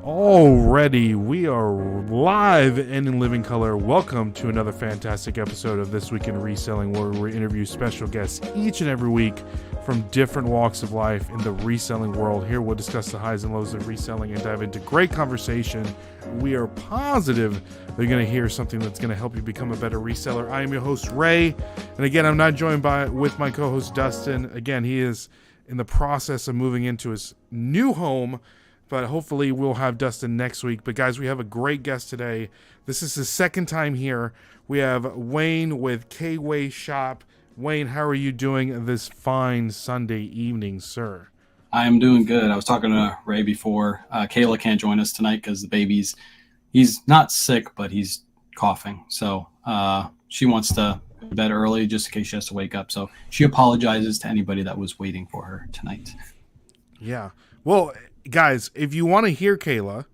Already, we are live and in living color. Welcome to another fantastic episode of This Week in Reselling, where we interview special guests each and every week from different walks of life in the reselling world. Here we'll discuss the highs and lows of reselling and dive into great conversation. We are positive they're going to hear something that's going to help you become a better reseller. I am your host, Ray, and again, I'm not joined with my co-host, Dustin. Again, he is in the process of moving into his new home, but hopefully we'll have Dustin next week. But guys, we have a great guest today. This is his second time here. We have Wayne with KAYWAY Shop. Wayne, how are you doing this fine Sunday evening, sir? I am doing good. I was talking to Ray before. Kayla can't join us tonight because he's not sick, but he's coughing. So she wants to go to bed early just in case she has to wake up. So she apologizes to anybody that was waiting for her tonight. Yeah. Well, guys, if you want to hear Kayla,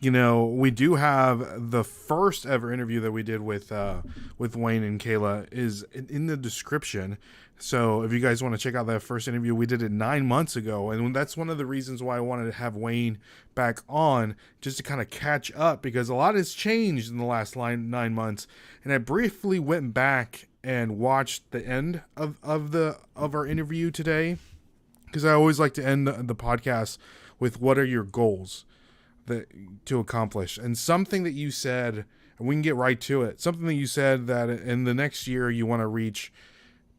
we do have the first ever interview that we did with Wayne and Kayla is in the description. So if you guys want to check out that first interview, we did it 9 months ago. And that's one of the reasons why I wanted to have Wayne back on, just to kind of catch up, because a lot has changed in the last 9 months. And I briefly went back and watched the end of our interview today, because I always like to end the podcast with what are your goals to accomplish. And something that you said, and we can get right to it, something that you said that in the next year you want to reach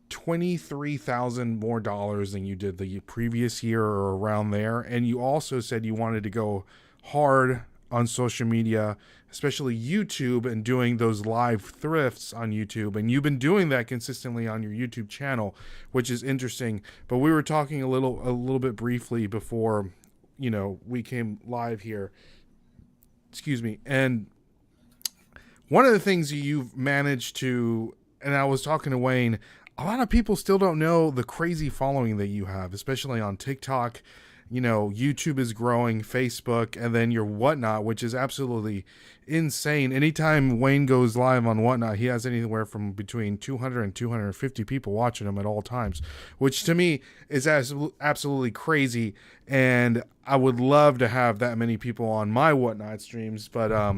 $23,000 more than you did the previous year or around there. And you also said you wanted to go hard on social media, especially YouTube, and doing those live thrifts on YouTube. And you've been doing that consistently on your YouTube channel, which is interesting. But we were talking a little bit briefly before we came live here. Excuse me. And one of the things you've managed to, and I was talking to Wayne, a lot of people still don't know the crazy following that you have, especially on TikTok. YouTube is growing, Facebook, and then your Whatnot, which is absolutely insane. Anytime Wayne goes live on Whatnot, he has anywhere from between 200 and 250 people watching him at all times, which to me is absolutely crazy. And I would love to have that many people on my Whatnot streams. But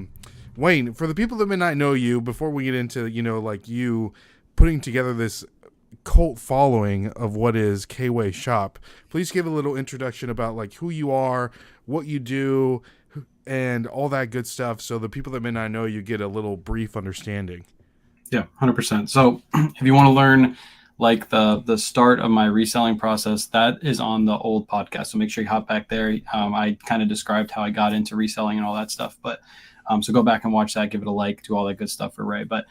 Wayne, for the people that may not know you, before we get into, you putting together this cult following of what is KAYWAY Shop, please give a little introduction about who you are, what you do, and all that good stuff, so the people that may not know you get a little brief understanding. Yeah, 100%. So if you want to learn the start of my reselling process, that is on the old podcast. So make sure you hop back there. I kind of described how I got into reselling and all that stuff, but so go back and watch that, give it a like, do all that good stuff for Ray. But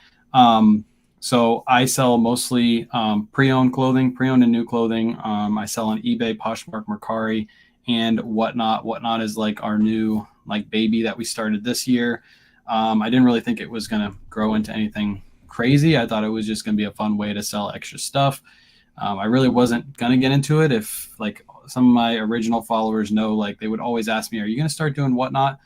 so I sell mostly pre-owned clothing, pre-owned and new clothing. I sell on eBay, Poshmark, Mercari, and Whatnot. Whatnot is our new baby that we started this year. I didn't really think it was going to grow into anything crazy. I thought it was just going to be a fun way to sell extra stuff. I really wasn't going to get into it. If some of my original followers know, they would always ask me, are you going to start doing Whatnot?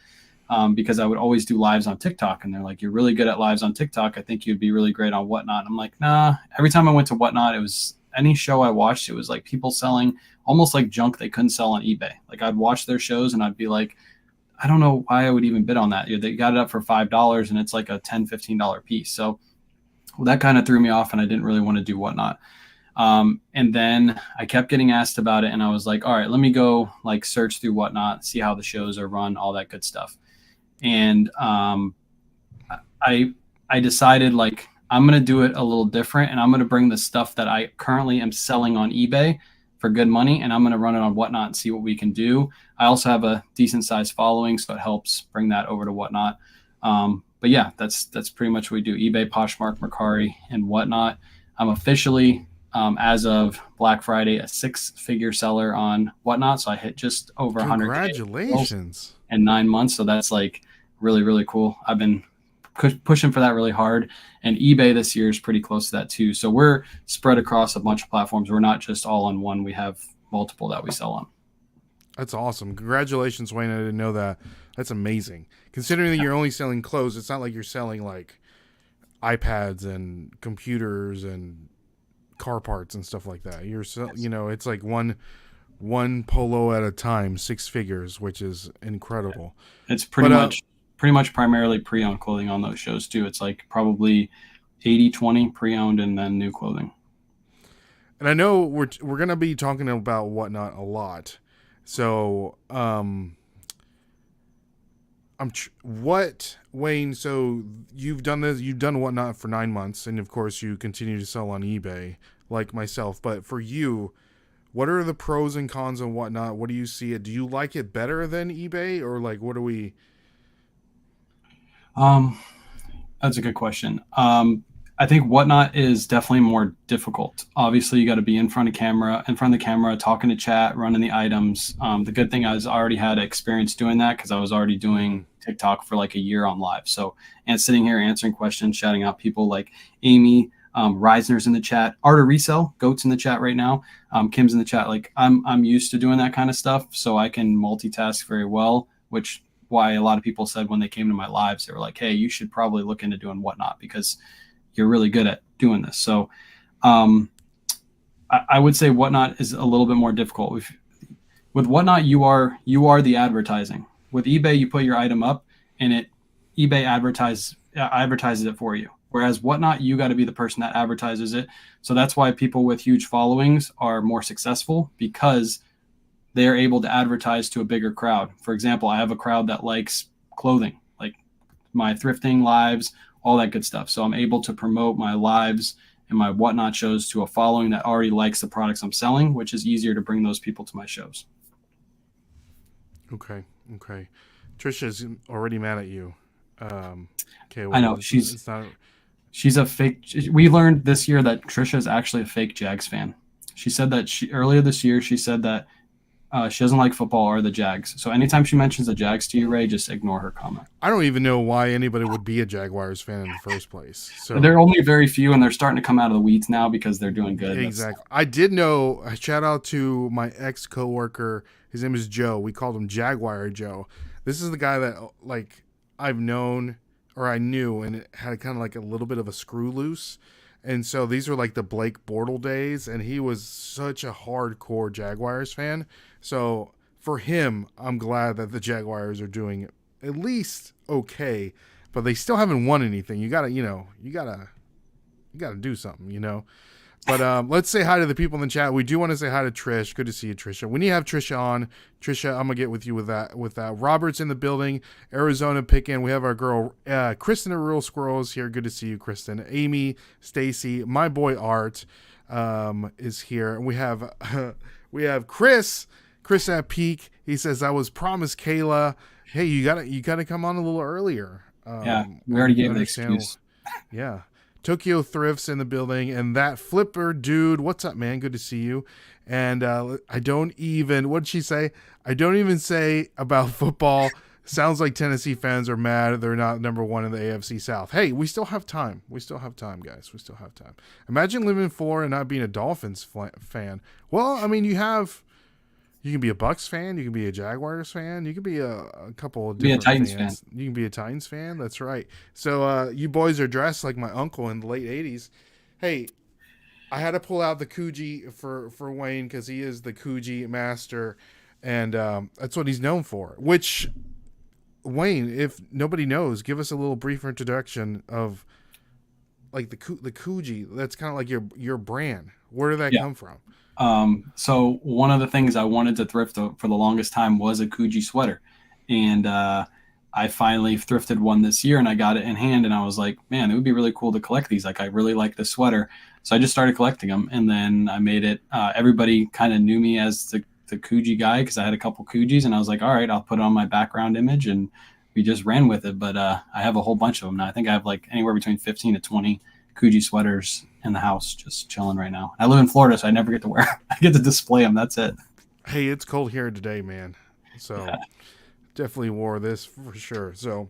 Because I would always do lives on TikTok, and they're like, you're really good at lives on TikTok. I think you'd be really great on Whatnot. And I'm like, nah. Every time I went to Whatnot, it was any show I watched, it was people selling almost junk they couldn't sell on eBay. I'd watch their shows and I'd be like, I don't know why I would even bid on that. They got it up for $5 and it's a $10, $15 piece. So that kind of threw me off, and I didn't really want to do Whatnot. And then I kept getting asked about it, and I was like, all right, let me go search through Whatnot, see how the shows are run, all that good stuff. And I decided I'm going to do it a little different, and I'm going to bring the stuff that I currently am selling on eBay for good money, and I'm going to run it on Whatnot and see what we can do. I also have a decent sized following, so it helps bring that over to Whatnot. But yeah, that's pretty much what we do: eBay, Poshmark, Mercari, and Whatnot. I'm officially, as of Black Friday, a 6-figure seller on Whatnot. So I hit just over 100. Congratulations! In 9 months. So that's really, really cool. I've been pushing for that really hard. And eBay this year is pretty close to that too. So we're spread across a bunch of platforms. We're not just all on one. We have multiple that we sell on. That's awesome. Congratulations, Wayne. I didn't know that. That's amazing. Considering that you're only selling clothes, it's not like you're selling iPads and computers and car parts and stuff like that. It's one one polo at a time, 6 figures, which is incredible. It's But pretty much primarily pre-owned clothing on those shows too. It's like probably 80-20 pre-owned and then new clothing. and I know we're gonna be talking about Whatnot a lot. So what, Wayne? So you've done this. You've done Whatnot for 9 months, and of course you continue to sell on eBay, like myself. But for you, what are the pros and cons of Whatnot? What do you see it? Do you like it better than eBay, or like what do we? That's a good question. I think Whatnot is definitely more difficult. Obviously, you got to be in front of the camera, talking to chat, running the items. The good thing is I already had experience doing that because I was already doing TikTok for like a year on live. So, and sitting here answering questions, shouting out people like Amy, Reisner's in the chat, Art of Resell, Goat's in the chat right now, Kim's in the chat. Like I'm used to doing that kind of stuff, so I can multitask very well, which why a lot of people said when they came to my lives, they were like, hey, you should probably look into doing Whatnot because you're really good at doing this. So I would say Whatnot is a little bit more difficult. With Whatnot, you are the advertising. With eBay, you put your item up and eBay advertises it for you. Whereas Whatnot, you got to be the person that advertises it. So that's why people with huge followings are more successful because they're able to advertise to a bigger crowd. For example, I have a crowd that likes clothing, like my thrifting lives, all that good stuff. So I'm able to promote my lives and my Whatnot shows to a following that already likes the products I'm selling, which is easier to bring those people to my shows. Okay. Trisha's already mad at you. Okay, well, I know she's a fake. We learned this year that Trisha is actually a fake Jags fan. She said that earlier this year, she said that she doesn't like football or the Jags. So anytime she mentions the Jags to you, Ray, just ignore her comment. I don't even know why anybody would be a Jaguars fan in the first place. So there are only very few, and they're starting to come out of the weeds now because they're doing good. Exactly. I did know. Shout out to my ex coworker. His name is Joe. We called him Jaguar Joe. This is the guy that like I've known or I knew, and it had kind of like a little bit of a screw loose. And so these were like the Blake Bortles days, and he was such a hardcore Jaguars fan. So for him, I'm glad that the Jaguars are doing at least okay, but they still haven't won anything. You gotta do something. But let's say hi to the people in the chat. We do want to say hi to Trish. Good to see you, Trisha. We need to have Trisha on. Trisha, I'm gonna get with you with that. Robert's in the building. Arizona pick-in. We have our girl Kristen, the Real Squirrels here. Good to see you, Kristen. Amy, Stacy, my boy Art is here. And we have Chris at Peak. He says I was promised Kayla. Hey, you gotta come on a little earlier. Yeah, we already gave the excuse. Yeah. Tokyo Thrifts in the building, and that flipper dude. What's up, man? Good to see you. And what'd she say? I don't even say about football. Sounds like Tennessee fans are mad they're not number one in the AFC South. Hey, we still have time. Guys. We still have time. Imagine living in Florida and not being a Dolphins fan. Well, I mean, you can be a Bucks fan. You can be a Jaguars fan. You can be a couple of different Titans fans. fan. You can be a Titans fan. That's right. So you boys are dressed like my uncle in the late 80s. Hey, I had to pull out the Coogee for Wayne because he is the Coogee master, and that's what he's known for. Which, Wayne, if nobody knows, give us a little brief introduction of like the Coogee. That's kind of like your brand. Where did that come from? So one of the things I wanted to thrift for the longest time was a Coogee sweater. And I finally thrifted one this year and I got it in hand and I was like, man, it would be really cool to collect these. Like I really like this sweater. So I just started collecting them and then I made it. Everybody kind of knew me as the Coogee guy because I had a couple Coogees and I was like, all right, I'll put it on my background image and we just ran with it. But I have a whole bunch of them now. I think I have like anywhere between 15 to 20 Coogee sweaters in the house just chilling right now. I live in Florida, so I never get to wear them. I get to display them. That's it. Hey, it's cold here today, man. So definitely wore this for sure. So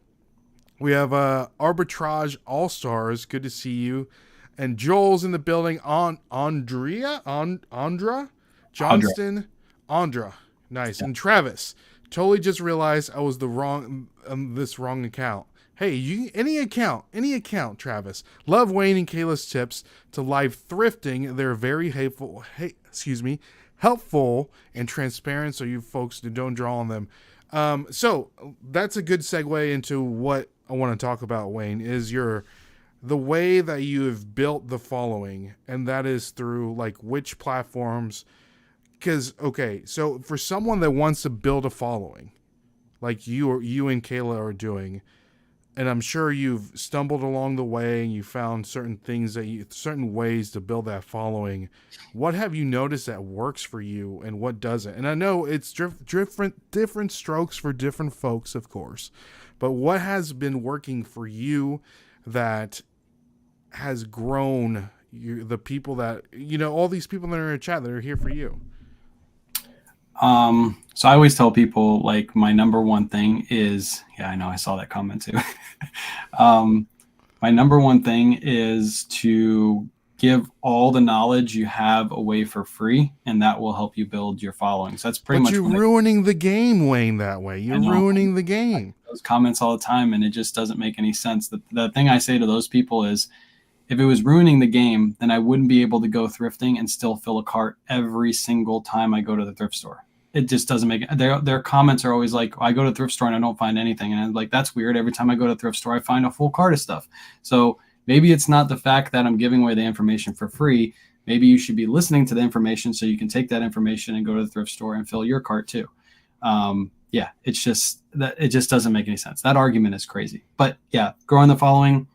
we have Arbitrage All-Stars. Good to see you. And Joel's in the building. Andra Johnston. Andra. Nice. Yeah. And Travis. Totally just realized I was wrong account. Hey, any account, Travis. Love Wayne and Kayla's tips to live thrifting. They're very helpful and transparent, so you folks don't draw on them. So that's a good segue into what I want to talk about, Wayne, is the way that you have built the following, and that is through like which platforms. Because, okay, so for someone that wants to build a following, like you and Kayla are doing, and I'm sure you've stumbled along the way and you found certain things certain ways to build that following. What have you noticed that works for you and what doesn't? And I know it's different strokes for different folks, of course, but what has been working for you that has grown the people that, all these people that are in a chat that are here for you? So I always tell people, like, my number one thing is, yeah, I know, I saw that comment too. My number one thing is to give all the knowledge you have away for free, and that will help you build your following. So that's pretty much. But you're ruining the game, Wayne, that way. You're ruining the game. Those comments all the time, and it just doesn't make any sense. The thing I say to those people is, if it was ruining the game, then I wouldn't be able to go thrifting and still fill a cart every single time I go to the thrift store. It just doesn't make it. Their comments are always like, I go to the thrift store and I don't find anything. And I'm like, that's weird. Every time I go to the thrift store, I find a full cart of stuff. So maybe it's not the fact that I'm giving away the information for free. Maybe you should be listening to the information so you can take that information and go to the thrift store and fill your cart too. Yeah, it's just that it just doesn't make any sense. That argument is crazy. But yeah, growing the following,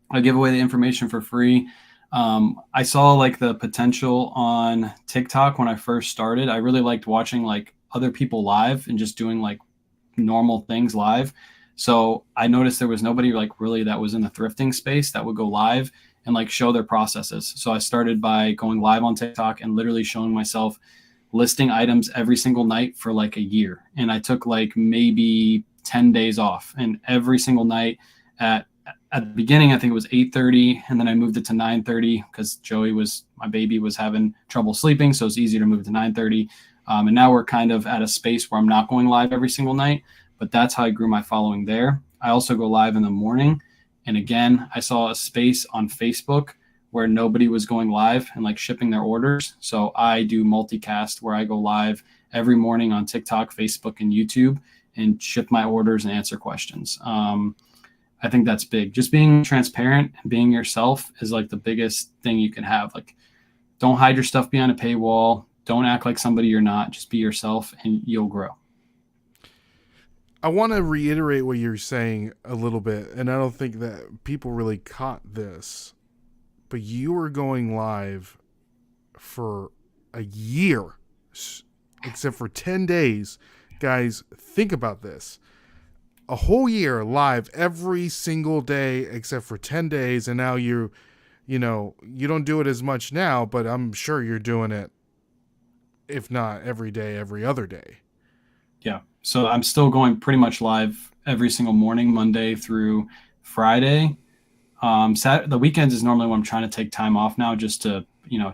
I give away the information for free. I saw like the potential on TikTok when I first started. I really liked watching like other people live and just doing like normal things live. So I noticed there was nobody like really that was in the thrifting space that would go live and like show their processes. So I started by going live on TikTok and literally showing myself listing items every single night for like a year. And I took like maybe 10 days off, and every single night at the beginning, I think it was 8:30, and then I moved it to 9:30 because my baby was having trouble sleeping, so it's easier to move to 9:30. And now we're kind of at a space where I'm not going live every single night, but that's how I grew my following there. I also go live in the morning, and again, I saw a space on Facebook where nobody was going live and like shipping their orders. So I do multicast where I go live every morning on TikTok, Facebook, and YouTube and ship my orders and answer questions. I think that's big. Just being transparent and being yourself is like the biggest thing you can have. Like, don't hide your stuff behind a paywall. Don't act like somebody you're not. Just be yourself and you'll grow. I want to reiterate what you're saying a little bit, and I don't think that people really caught this, but you were going live for a year, except for 10 days. Guys, think about this. A whole year live every single day except for 10 days, and now you don't do it as much now, but I'm sure you're doing it, if not every day, every other day. Yeah. So I'm still going pretty much live every single morning, Monday through Friday. The weekends is normally when I'm trying to take time off now just to,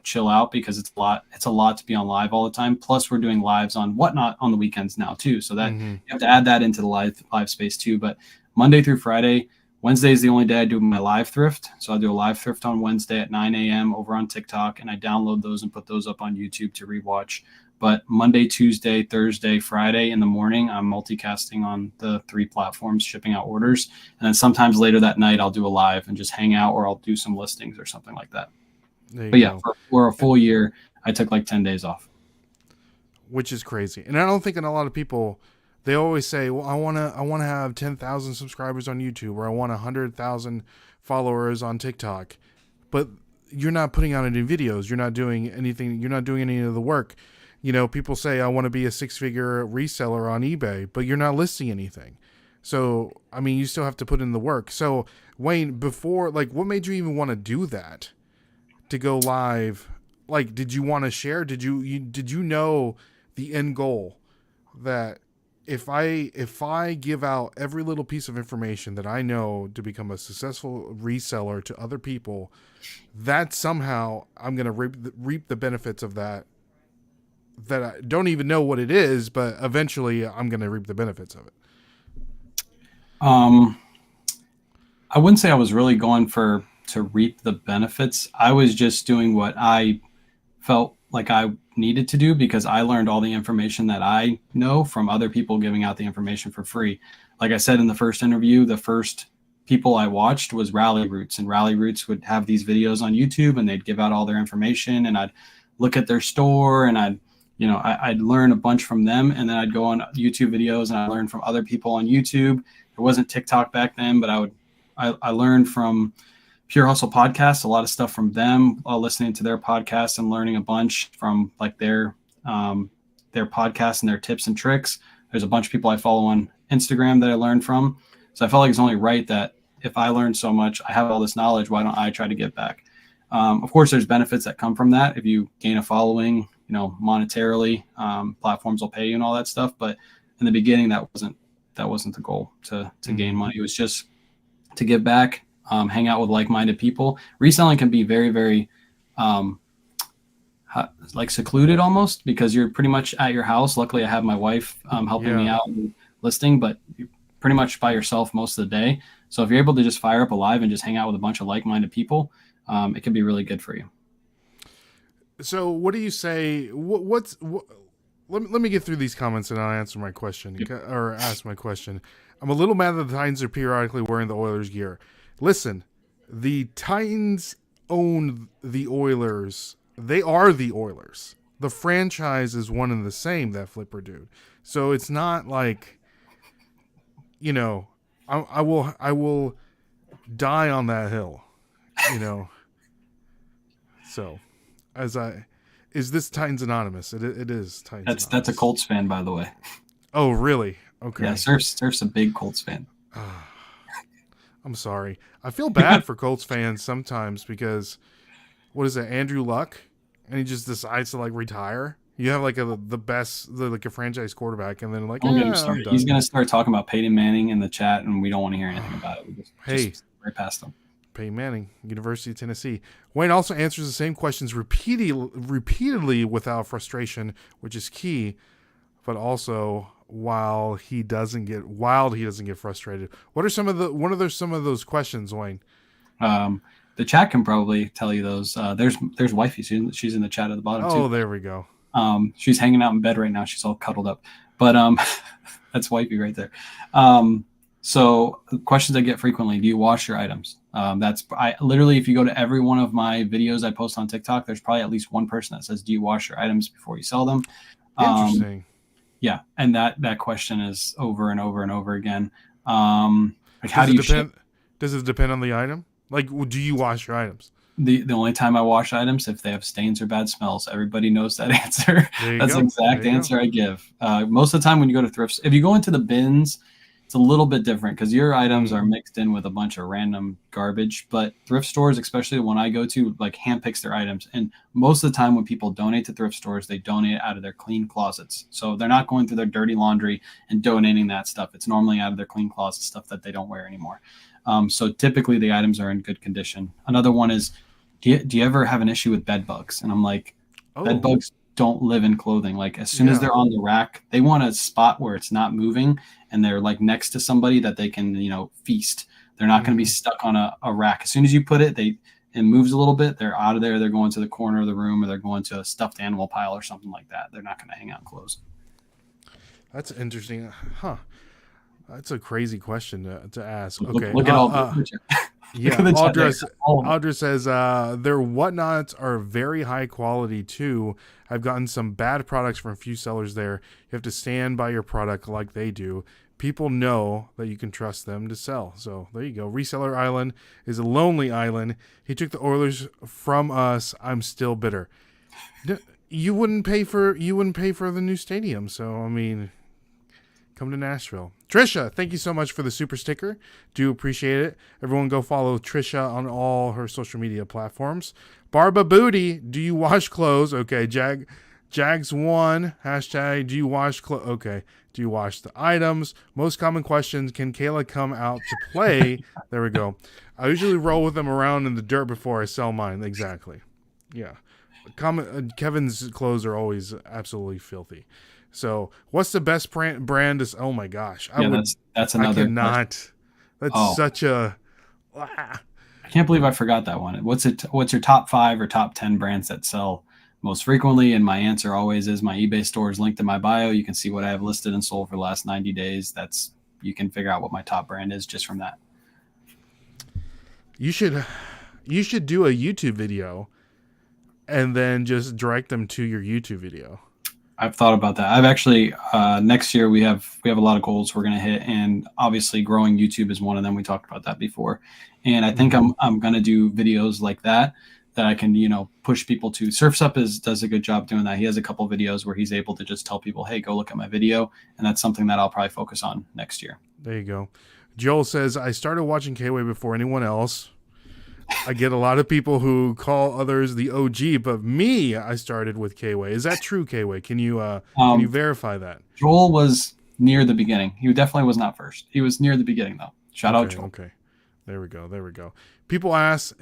chill out, because it's a lot to be on live all the time. Plus we're doing lives on Whatnot on the weekends now too. So that you have to add that into the live space too. But Monday through Friday, Wednesday is the only day I do my live thrift. So I do a live thrift on Wednesday at 9 a.m. over on TikTok, and I download those and put those up on YouTube to rewatch. But Monday, Tuesday, Thursday, Friday in the morning, I'm multicasting on the 3 platforms, shipping out orders. And then sometimes later that night, I'll do a live and just hang out, or I'll do some listings or something like that. But yeah, for a full year, I took like 10 days off. Which is crazy. And I don't think a lot of people, they always say, well, I want to have 10,000 subscribers on YouTube, or I want 100,000 followers on TikTok. But you're not putting out any videos. You're not doing anything. You're not doing any of the work. People say, I want to be a 6-figure reseller on eBay, but you're not listing anything. So, I mean, you still have to put in the work. So, Wayne, before, like, what made you even want to do that? To go live? Like, did you want to share? Did you know the end goal that if I give out every little piece of information that I know to become a successful reseller to other people, that somehow I'm going to reap the benefits of that I don't even know what it is, but eventually I'm going to reap the benefits of it? I wouldn't say I was really going to reap the benefits. I was just doing what I felt like I needed to do, because I learned all the information that I know from other people giving out the information for free. Like I said in the first interview, the first people I watched was Rally Roots, and Rally Roots would have these videos on YouTube and they'd give out all their information, and I'd look at their store, and I'd learn a bunch from them, and then I'd go on YouTube videos and I learned from other people on YouTube. There wasn't TikTok back then, but I learned from Pure Hustle podcast, a lot of stuff from them, listening to their podcast and learning a bunch from like their podcast and their tips and tricks. There's a bunch of people I follow on Instagram that I learned from. So I felt like it's only right that if I learned so much, I have all this knowledge, why don't I try to give back? Of course, there's benefits that come from that. If you gain a following, monetarily, platforms will pay you and all that stuff. But in the beginning, that wasn't the goal to gain money. It was just to give back. Hang out with like-minded people. Reselling can be very, very like secluded almost, because you're pretty much at your house. Luckily, I have my wife helping me out and listing, but you're pretty much by yourself most of the day. So if you're able to just fire up a live and just hang out with a bunch of like-minded people, it can be really good for you. So what do you say? Let me get through these comments and I'll answer my question or ask my question. I'm a little mad that the Titans are periodically wearing the Oilers gear. Listen, the Titans own the Oilers. They are the Oilers. The franchise is one and the same, that Flipper dude. So it's not like, I will die on that hill, So, is this Titans Anonymous? It is Titans Anonymous. That's a Colts fan, by the way. Oh, really? Okay. Yeah, Surf's a big Colts fan. I'm sorry. I feel bad for Colts fans sometimes because, what is it, Andrew Luck? And he just decides to retire. You have a franchise quarterback, and then He's gonna start talking about Peyton Manning in the chat, and we don't want to hear anything about it. Just right past him. Peyton Manning, University of Tennessee. Wayne also answers the same questions repeatedly without frustration, which is key, but also while he doesn't get frustrated. What are some of those questions, Wayne? The chat can probably tell you those. There's wifey. She's in the chat at the bottom too. Oh, there we go. She's hanging out in bed right now. She's all cuddled up. But that's wifey right there. So questions I get frequently: do you wash your items? I literally, if you go to every one of my videos I post on TikTok, there's probably at least one person that says, "Do you wash your items before you sell them?" Interesting. Yeah, and that question is over and over and over again. How do you ship? Does it depend on the item? Do you wash your items? The only time I wash items if they have stains or bad smells. Everybody knows that answer. That's the exact answer I give. Most of the time when you go to thrifts, if you go into the bins, it's a little bit different because your items are mixed in with a bunch of random garbage. But thrift stores, especially the one I go to, handpicks their items. And most of the time when people donate to thrift stores, they donate out of their clean closets. So they're not going through their dirty laundry and donating that stuff. It's normally out of their clean closet stuff that they don't wear anymore. So typically the items are in good condition. Another one is, do you ever have an issue with bed bugs? And I'm like, bed bugs don't live in clothing. As soon as they're on the rack, they want a spot where it's not moving and they're next to somebody that they can, feast. They're not going to be stuck on a rack. As soon as you put it, it moves a little bit. They're out of there. They're going to the corner of the room, or they're going to a stuffed animal pile or something like that. They're not going to hang out in clothes. That's interesting. Huh. That's a crazy question to ask. Okay. Look at all yeah, Audra says their whatnots are very high quality too. I've gotten some bad products from a few sellers there. You have to stand by your product like they do. People know that you can trust them to sell. So there you go. Reseller Island is a lonely island. He took the Oilers from us. I'm still bitter. You wouldn't pay for the new stadium. So I mean, come to Nashville. Trisha, thank you so much for the super sticker. Do appreciate it. Everyone go follow Trisha on all her social media platforms. Barba Booty, do you wash clothes? Okay, Jags1, hashtag, do you wash clothes? Okay, do you wash the items? Most common questions, can Kayla come out to play? There we go. I usually roll with them around in the dirt before I sell mine. Exactly. Yeah. Kevin's clothes are always absolutely filthy. So, what's the best brand? Oh my gosh! That's another. I cannot. That's such a. I can't believe I forgot that one. What's your top 5 or top 10 brands that sell most frequently. And my answer always is my eBay store is linked in my bio. You can see what I have listed and sold for the last 90 days. You can figure out what my top brand is just from that. You should do a YouTube video and then just direct them to your YouTube video. I've thought about that. I've actually next year we have a lot of goals we're going to hit, and obviously growing YouTube is one of them. We talked about that before, and I think I'm going to do videos like that I can push people to. Surfs Up does a good job doing that. He has a couple videos where he's able to just tell people, hey, go look at my video, and that's something that I'll probably focus on next year. There you go. Joel says, I started watching KAYWAY before anyone else. I get a lot of people who call others the OG, but me, I started with KAYWAY. Is that true, KAYWAY? Can you verify that? Joel was near the beginning. He definitely was not first. He was near the beginning, though. Shout out Joel. Okay. There we go. People ask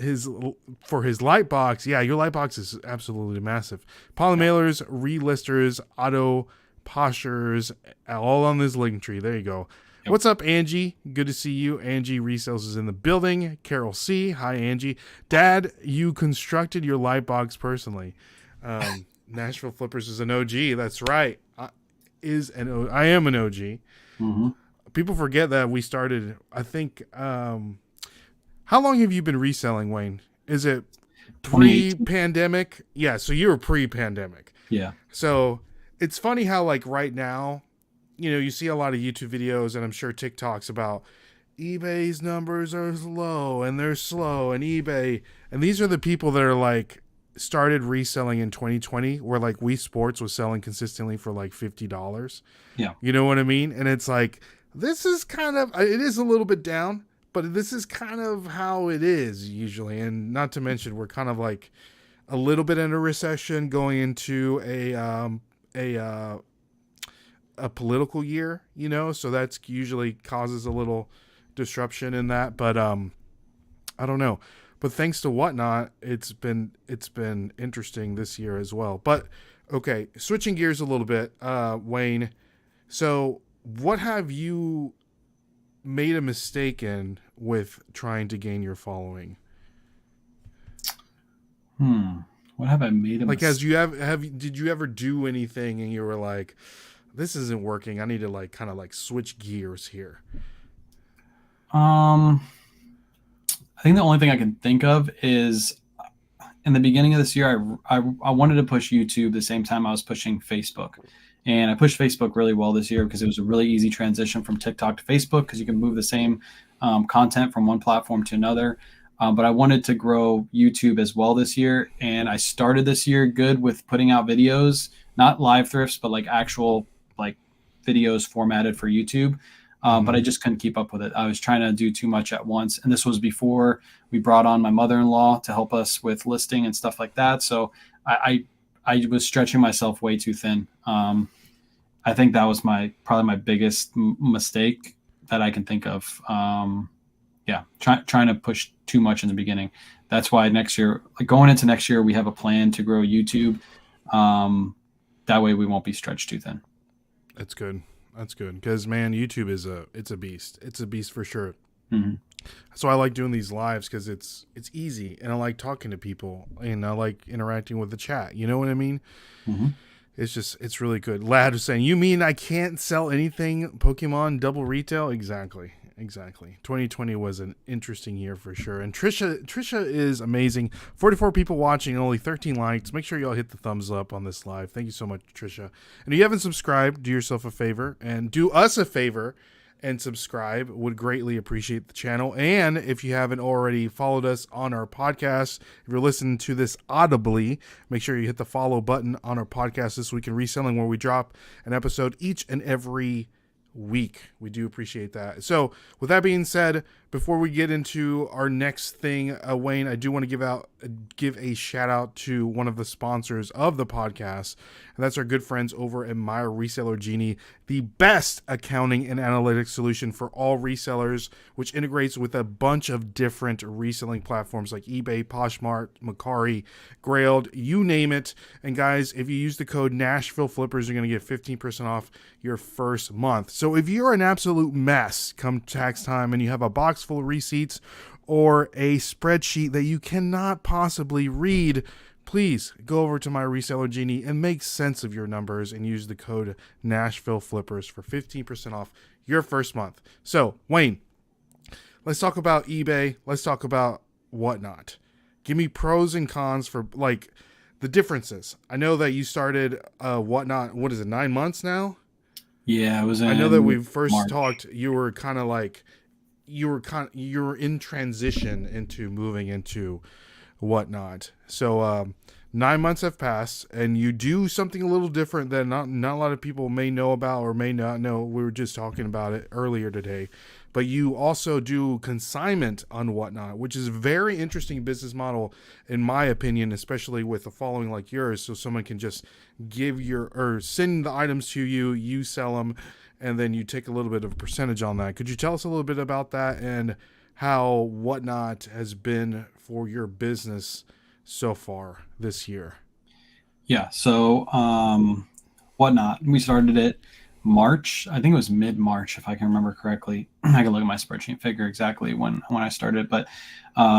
for his light box. Yeah, your light box is absolutely massive. Polymailers, relisters, auto postures, all on this link tree. There you go. Yep. What's up, Angie? Good to see you. Angie Resales is in the building. Carol C. Hi, Angie. Dad, you constructed your light box personally. Nashville Flippers is an OG. That's right. I am an OG. Mm-hmm. People forget that we started, I think, how long have you been reselling, Wayne? Is it pre-pandemic? Yeah, so you were pre-pandemic. Yeah. So it's funny how, like, right now, you see a lot of YouTube videos, and I'm sure TikToks about eBay's numbers are low and they're slow, and eBay, and these are the people that are like started reselling in 2020, where like Wii Sports was selling consistently for like $50. Yeah. You know what I mean? And it's like, this is it is a little bit down, but this is kind of how it is usually. And not to mention, we're kind of like a little bit in a recession, going into a political year, so that's usually causes a little disruption in that. But I don't know. But thanks to Whatnot, it's been interesting this year as well. But okay, switching gears a little bit, Wayne. So what have you made a mistake in with trying to gain your following? What have I made a mistake? Did you ever do anything and you were like, this isn't working, I need to like kind of like switch gears here? I think the only thing I can think of is in the beginning of this year, I wanted to push YouTube the same time I was pushing Facebook. And I pushed Facebook really well this year because it was a really easy transition from TikTok to Facebook, because you can move the same content from one platform to another. But I wanted to grow YouTube as well this year. And I started this year good with putting out videos, not live thrifts, but like actual like videos formatted for YouTube. But I just couldn't keep up with it. I was trying to do too much at once. And this was before we brought on my mother-in-law to help us with listing and stuff like that. So I was stretching myself way too thin. I think that was probably my biggest mistake that I can think of. Trying to push too much in the beginning. That's why next year, like going into next year, we have a plan to grow YouTube. That way we won't be stretched too thin. That's good. Because man, YouTube it's a beast. It's a beast for sure. Mm-hmm. So I like doing these lives because it's easy, and I like talking to people, and I like interacting with the chat. You know what I mean? Mm-hmm. It's really good. Lad was saying, you mean I can't sell anything Pokemon double retail? Exactly. 2020 was an interesting year for sure. And Trisha is amazing. 44 people watching, only 13 likes. Make sure y'all hit the thumbs up on this live. Thank you so much, Trisha. And if you haven't subscribed, do yourself a favor and do us a favor and subscribe. Would greatly appreciate the channel. And if you haven't already followed us on our podcast, if you're listening to this audibly, make sure you hit the follow button on our podcast This Week in Reselling, where we drop an episode each and every week. We do appreciate that. So with that being said, before we get into our next thing, Wayne, I do want to give a shout out to one of the sponsors of the podcast, and that's our good friends over at My Reseller Genie, the best accounting and analytics solution for all resellers, which integrates with a bunch of different reselling platforms like eBay, Poshmark, Mercari, Grailed, you name it. And guys, if you use the code Nashville Flippers, you're going to get 15% off your first month. So if you're an absolute mess come tax time and you have a box full of receipts or a spreadsheet that you cannot possibly read, please go over to my reseller genie and make sense of your numbers and use the code Nashville Flippers for 15% off your first month. So, Wayne, let's talk about eBay. Let's talk about Whatnot. Give me pros and cons for like the differences. I know that you started Whatnot, what is it, 9 months now? Yeah, it was in I know that we first March. talked, you were kind of like you were in transition into moving into Whatnot. So 9 months have passed, and you do something a little different that not a lot of people may know about or may not know. We were just talking about it earlier today, but you also do consignment on Whatnot, which is a very interesting business model, in my opinion, especially with a following like yours. So someone can just send the items to you, you sell them, and then you take a little bit of a percentage on that. Could you tell us a little bit about that and how Whatnot has been for your business so far this year? Yeah. So, Whatnot, we started it March. I think it was mid-March, if I can remember correctly. I can look at my spreadsheet and figure exactly when I started. But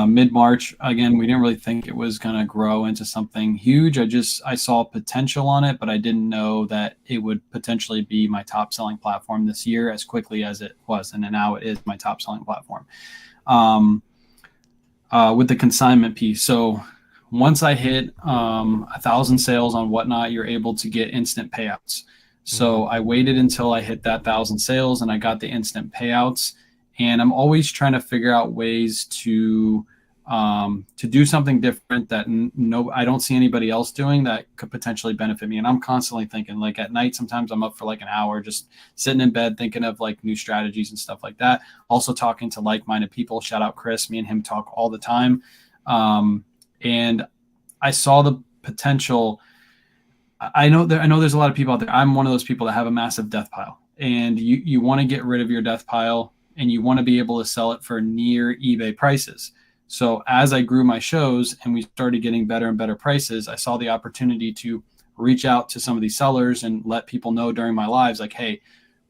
mid-March, again, we didn't really think it was going to grow into something huge. I saw potential on it, but I didn't know that it would potentially be my top selling platform this year as quickly as it was. And now it is my top selling platform. With the consignment piece. So once I hit 1,000 sales on Whatnot, you're able to get instant payouts. So I waited until I hit that 1,000 sales and I got the instant payouts. And I'm always trying to figure out ways to do something different that I don't see anybody else doing that could potentially benefit me. And I'm constantly thinking, like at night, sometimes I'm up for like an hour, just sitting in bed, thinking of like new strategies and stuff like that. Also talking to like-minded people. Shout out Chris. Me and him talk all the time. And I saw the potential. I know there's a lot of people out there. I'm one of those people that have a massive death pile, and you want to get rid of your death pile and you want to be able to sell it for near eBay prices. So as I grew my shows and we started getting better and better prices, I saw the opportunity to reach out to some of these sellers and let people know during my lives, like, hey,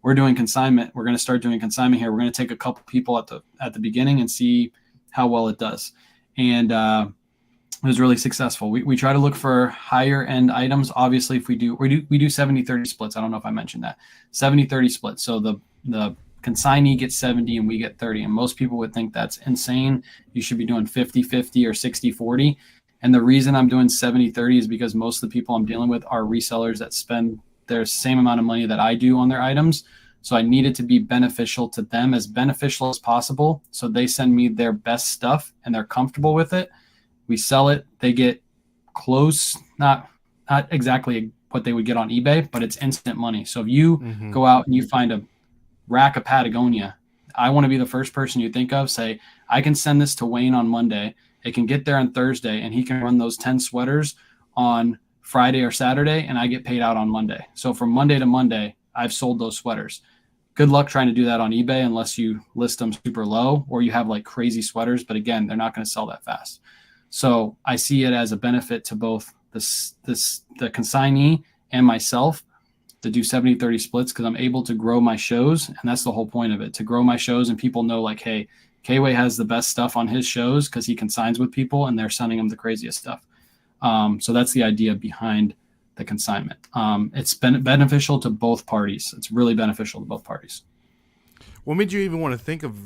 we're doing consignment. We're going to start doing consignment here. We're going to take a couple people at the beginning and see how well it does. And it was really successful. We try to look for higher end items. Obviously, if we do 70-30 splits. I don't know if I mentioned that. 70-30 splits. So the consignee gets 70 and we get 30. And most people would think that's insane. You should be doing 50-50 or 60-40. And the reason I'm doing 70-30 is because most of the people I'm dealing with are resellers that spend their same amount of money that I do on their items. So I need it to be beneficial to them, as beneficial as possible. So they send me their best stuff and they're comfortable with it. We sell it. They get close, not exactly what they would get on eBay, but it's instant money. So if you go out and you find a rack of Patagonia, I want to be the first person you think of. Say, I can send this to Wayne on Monday. It can get there on Thursday, and he can run those 10 sweaters on Friday or Saturday, and I get paid out on Monday. So from Monday to Monday, I've sold those sweaters. Good luck trying to do that on eBay unless you list them super low or you have like crazy sweaters. But again, they're not going to sell that fast. So I see it as a benefit to both the consignee and myself to do 70-30 splits, because I'm able to grow my shows. And that's the whole point of it, to grow my shows. And people know, like, hey, KAYWAY has the best stuff on his shows because he consigns with people and they're sending him the craziest stuff. So that's the idea behind the consignment. It's been beneficial to both parties. It's really beneficial to both parties. What made you even want to think of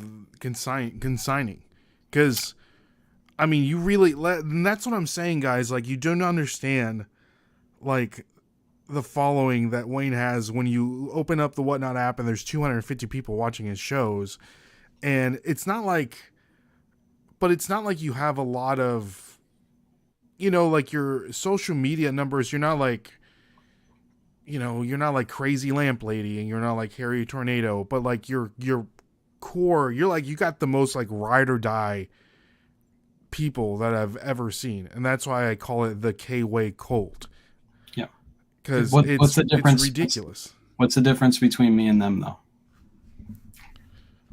consigning? Because, I mean, you really, and that's what I'm saying, guys. Like, you don't understand, like, the following that Wayne has when you open up the Whatnot app and there's 250 people watching his shows. And it's not like you have a lot of, you know, like your social media numbers. You're not like, you know, you're not like Crazy Lamp Lady and you're not like Harry Tornado, but like your core, you're like, you got the most like ride or die people that I've ever seen. And that's why I call it the KAYWAY cult. Yeah. Because what's the difference? It's ridiculous. What's the difference between me and them, though?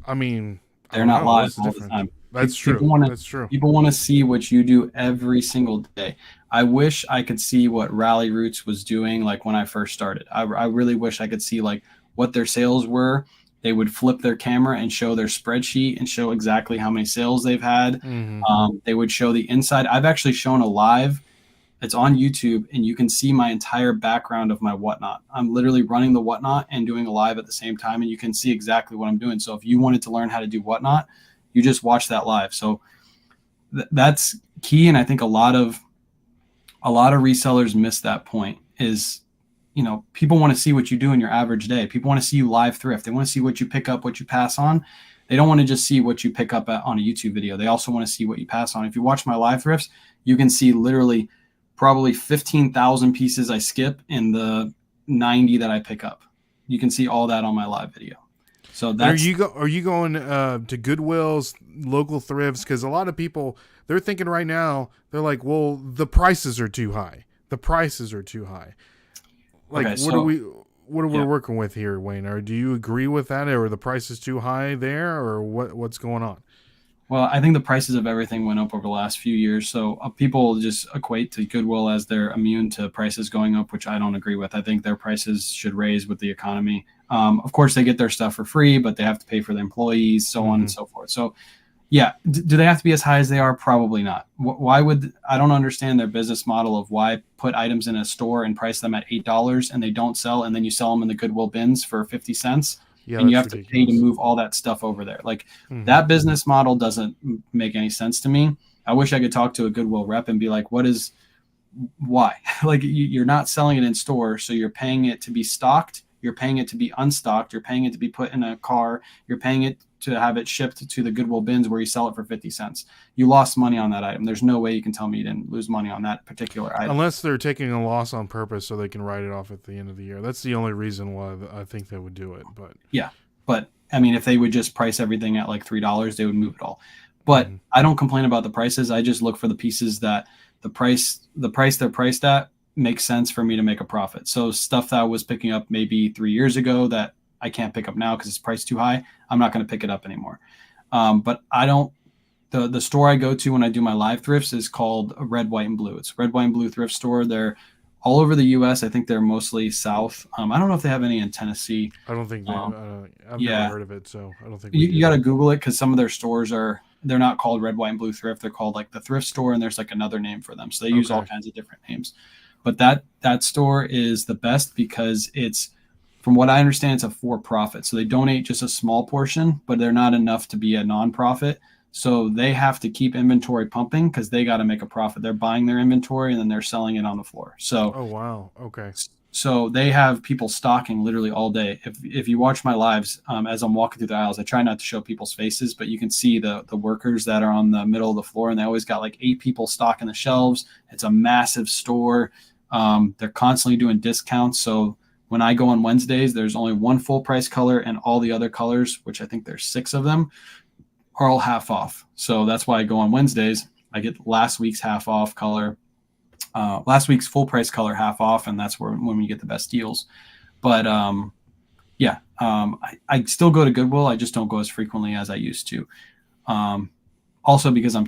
I mean, they're not live all the time. That's true. That's true. People want to see what you do every single day. I wish I could see what Rally Roots was doing, like when I first started. I really wish I could see like what their sales were. They would flip their camera and show their spreadsheet and show exactly how many sales they've had. They would show the inside. I've actually shown a live It's on YouTube, and you can see my entire background of my whatnot. I'm literally running the whatnot and doing a live at the same time, and you can see exactly what I'm doing. So if you wanted to learn how to do whatnot, you just watch that live. So that's key, and I think a lot of resellers miss that point. Is, people want to see what you do in your average day. People want to see you live thrift. They want to see what you pick up, what you pass on. They don't want to just see what you pick up on a YouTube video. They also want to see what you pass on. If you watch my live thrifts, you can see literally probably 15,000 pieces I skip in the 90 that I pick up. You can see all that on my live video. So that's. Are you going to Goodwill's, local thrifts? Because a lot of people, they're thinking right now, they're like, well, the prices are too high. The prices are too high. Like, Okay, what are we working with here, Wayne? Or do you agree with that, or the price is too high there, or what's going on? Well, I think the prices of everything went up over the last few years. So people just equate to Goodwill as they're immune to prices going up, which I don't agree with. I think their prices should raise with the economy. Of course, they get their stuff for free, but they have to pay for the employees, so on and so forth. So, yeah, do they have to be as high as they are? Probably not. Why would I don't understand their business model of why put items in a store and price them at $8 and they don't sell, and then you sell them in the Goodwill bins for 50 cents. Yeah, and you have ridiculous. To pay to move all that stuff over there. Like that business model doesn't make any sense to me. I wish I could talk to a Goodwill rep and be like, why? Like you're not selling it in store. So you're paying it to be stocked. You're paying it to be unstocked. You're paying it to be put in a car. You're paying it to have it shipped to the Goodwill bins where you sell it for 50 cents. You lost money on that item. There's no way you can tell me you didn't lose money on that particular item. Unless they're taking a loss on purpose so they can write it off at the end of the year. That's the only reason why I think they would do it. But yeah, but I mean, if they would just price everything at like $3, they would move it all. But I don't complain about the prices. I just look for the pieces that the price they're priced at makes sense for me to make a profit. So stuff that I was picking up maybe 3 years ago that I can't pick up now because it's priced too high, I'm not going to pick it up anymore. But I don't. The store I go to when I do my live thrifts is called Red, White, and Blue. It's Red, White, and Blue thrift store. They're all over the U.S. I think they're mostly south. I don't know if they have any in Tennessee. I don't think I've never heard of it, so I don't think you got to Google it because some of their stores they're not called Red, White, and Blue Thrift. They're called like the Thrift Store, and there's like another name for them. So they use all kinds of different names. But that store is the best because it's, from what I understand, it's a for-profit. So they donate just a small portion, but they're not enough to be a nonprofit. So they have to keep inventory pumping because they got to make a profit. They're buying their inventory and then they're selling it on the floor. So, oh wow, okay. So they have people stocking literally all day. If you watch my lives, as I'm walking through the aisles, I try not to show people's faces, but you can see the workers that are on the middle of the floor, and they always got like 8 people stocking the shelves. It's a massive store. They're constantly doing discounts. So when I go on Wednesdays, there's only one full price color, and all the other colors, which I think there's 6 of them, are all half off. So that's why I go on Wednesdays. I get last week's half off color. Last week's full price color half off, and that's when we get the best deals. But I still go to Goodwill. I just don't go as frequently as I used to. Also because I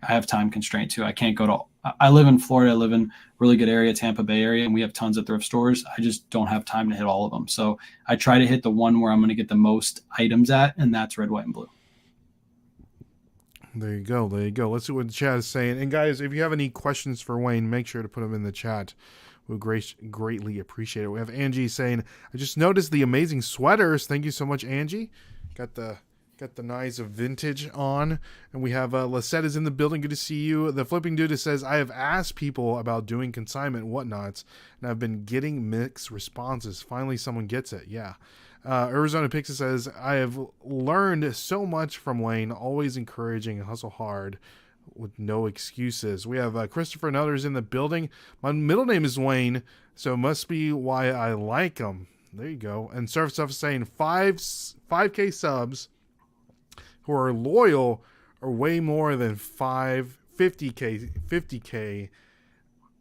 have time constraint too. I can't go to. I live in Florida. I live in a really good area, Tampa Bay area, and we have tons of thrift stores. I just don't have time to hit all of them. So I try to hit the one where I'm going to get the most items at, and that's Red, White, and Blue. There you go. Let's see what the chat is saying. And guys, if you have any questions for Wayne, make sure to put them in the chat. We'll greatly appreciate it. We have Angie saying, I just noticed the amazing sweaters. Thank you so much, Angie. Got the nice vintage on. And we have Lisette is in the building. Good to see you. The Flipping Dude says, I have asked people about doing consignment and whatnots, and I've been getting mixed responses. Finally, someone gets it. Yeah. Arizona Pixie says, I have learned so much from Wayne, always encouraging and hustle hard with no excuses. We have Christopher and others in the building. My middle name is Wayne, so it must be why I like him. There you go. And Surf Stuff is saying 5K subs who are loyal are way more than 50K